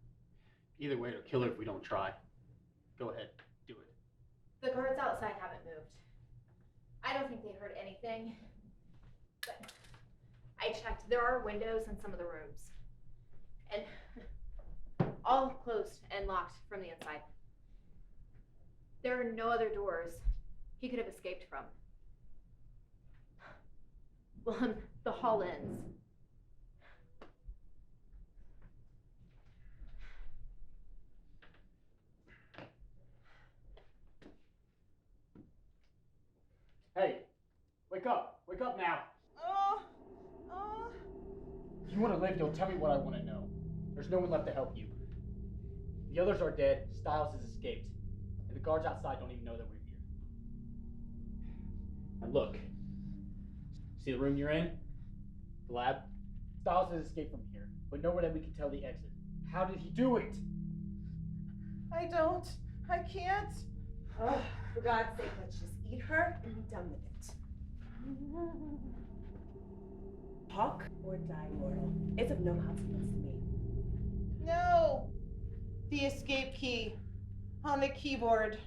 O: Either way, it'll kill her if we don't try. Go ahead, do it.
V: The guards outside haven't moved. I don't think they heard anything. But I checked. There are windows in some of the rooms. And all closed and locked from the inside. There are no other doors he could have escaped from. Well, the hall ends.
O: Hey, wake up! Wake up now! If you want to live, you'll tell me what I want to know. There's no one left to help you. The others are dead, Styles has escaped, and the guards outside don't even know that we're here. Now look, see the room you're in? The lab? Styles has escaped from here, but nowhere that we can tell the exit. How did he do it?
I: I can't.
B: Oh, for God's sake, let's just eat her and be done with it. Talk or die, mortal. It's of no consequence to me.
I: No! The escape key on the keyboard.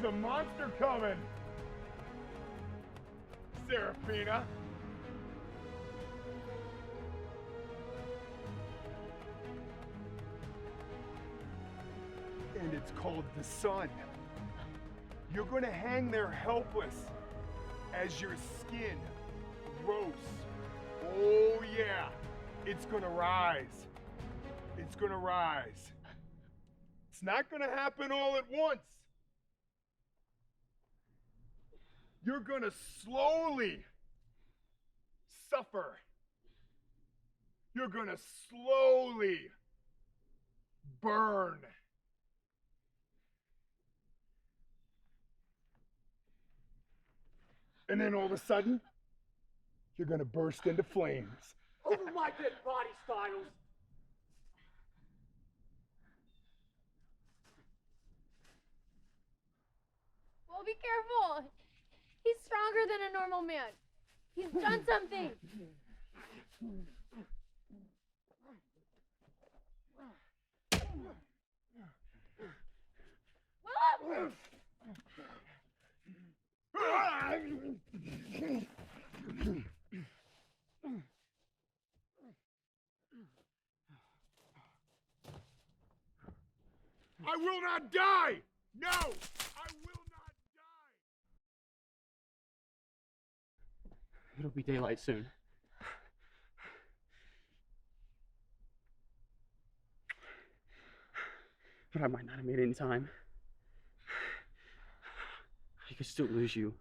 T: There's a monster coming! Sarafina! And it's called the sun. You're gonna hang there helpless as your skin roasts. Oh yeah, it's gonna rise. It's gonna rise. It's not gonna happen all at once. You're gonna slowly suffer. You're gonna slowly burn. And then all of a sudden, you're gonna burst into flames.
O: Over my dead body, Styles!
A: Well, be careful. He's stronger than a normal man. He's done something. Willem!
T: I will not die! No! I will not die!
N: It'll be daylight soon. But I might not have made it in time. I could still lose you.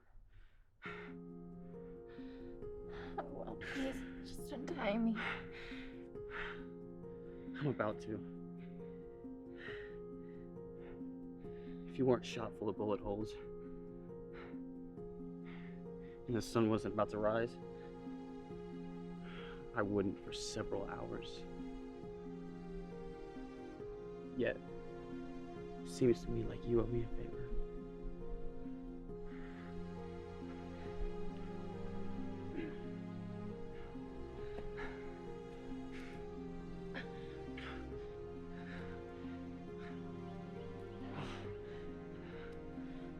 H: Oh, well, please, just untie me.
N: I'm about to. If you weren't shot full of bullet holes, and the sun wasn't about to rise, I wouldn't for several hours. Yet, it seems to me like you owe me a favor.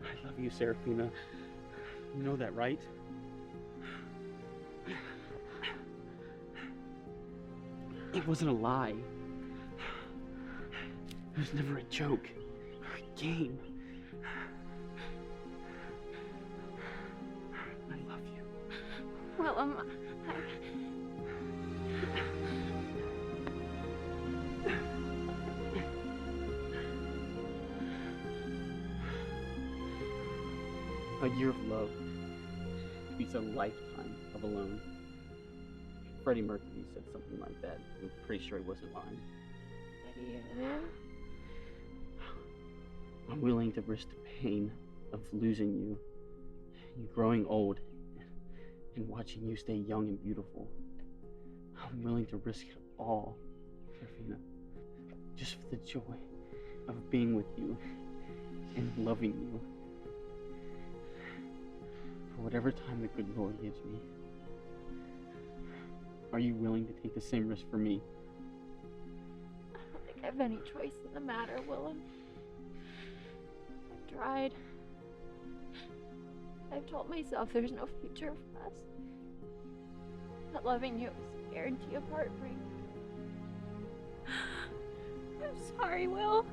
N: I love you, Sarafina. You know that, right? It wasn't a lie. It was never a joke or a game. I love you.
H: Willem,
N: A year of love beats a lifetime of alone. Freddie Mercury said something like that. I'm pretty sure he wasn't lying. I'm willing to risk the pain of losing you, you growing old, and watching you stay young and beautiful. I'm willing to risk it all, Sarafina, just for the joy of being with you and loving you. For whatever time the good Lord gives me. Are you willing to take the same risk for me?
H: I don't think I have any choice in the matter, Willem. I've tried. I've told myself there's no future for us. That loving you is a guarantee of heartbreak. I'm sorry, Will.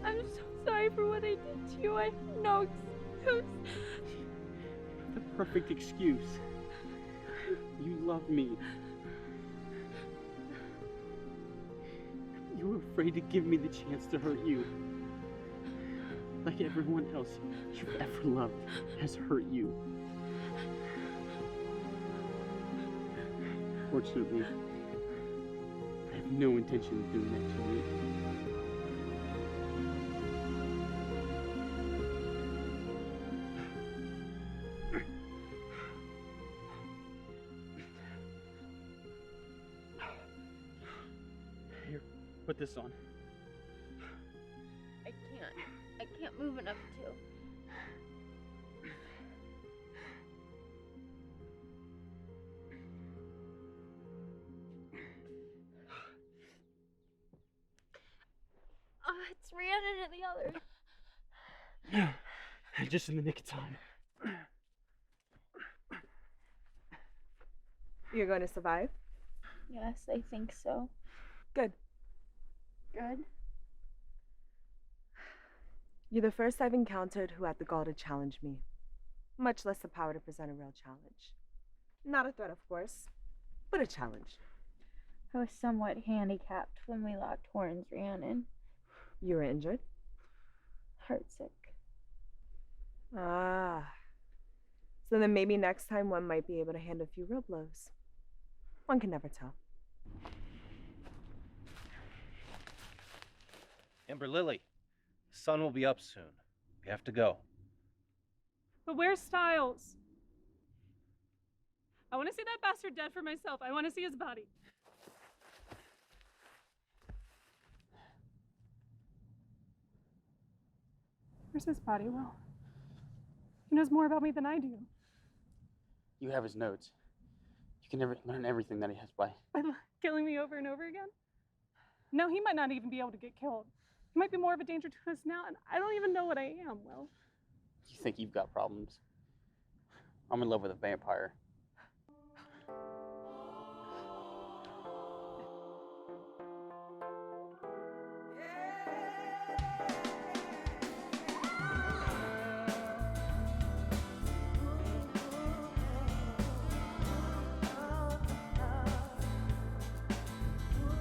H: I'm so sorry for what I did to you. I have no excuse.
N: The perfect excuse. You love me. You were afraid to give me the chance to hurt you. Like everyone else you've ever loved has hurt you. Fortunately, I have no intention of doing that to you. Here, put this on.
H: I can't move enough to. It's Rhiannon and the others.
N: Just in the nick of time.
B: You're going to survive?
H: Yes, I think so.
B: Good.
H: Good.
B: You're the first I've encountered who had the gall to challenge me, much less the power to present a real challenge. Not a threat, of course, but a challenge.
H: I was somewhat handicapped when we locked horns, Rhiannon.
B: You were injured?
H: Heartsick.
B: Ah. So then maybe next time one might be able to hand a few real blows. One can never tell.
G: Amber Lily, the sun will be up soon. We have to go.
P: But where's Styles? I want to see that bastard dead for myself. I want to see his body. Where's his body, Will? He knows more about me than I do.
N: You have his notes. You can never learn everything that he has by.
P: By killing me over and over again? No, he might not even be able to get killed. He might be more of a danger to us now, and I don't even know what I am, Will.
N: You think you've got problems? I'm in love with a vampire.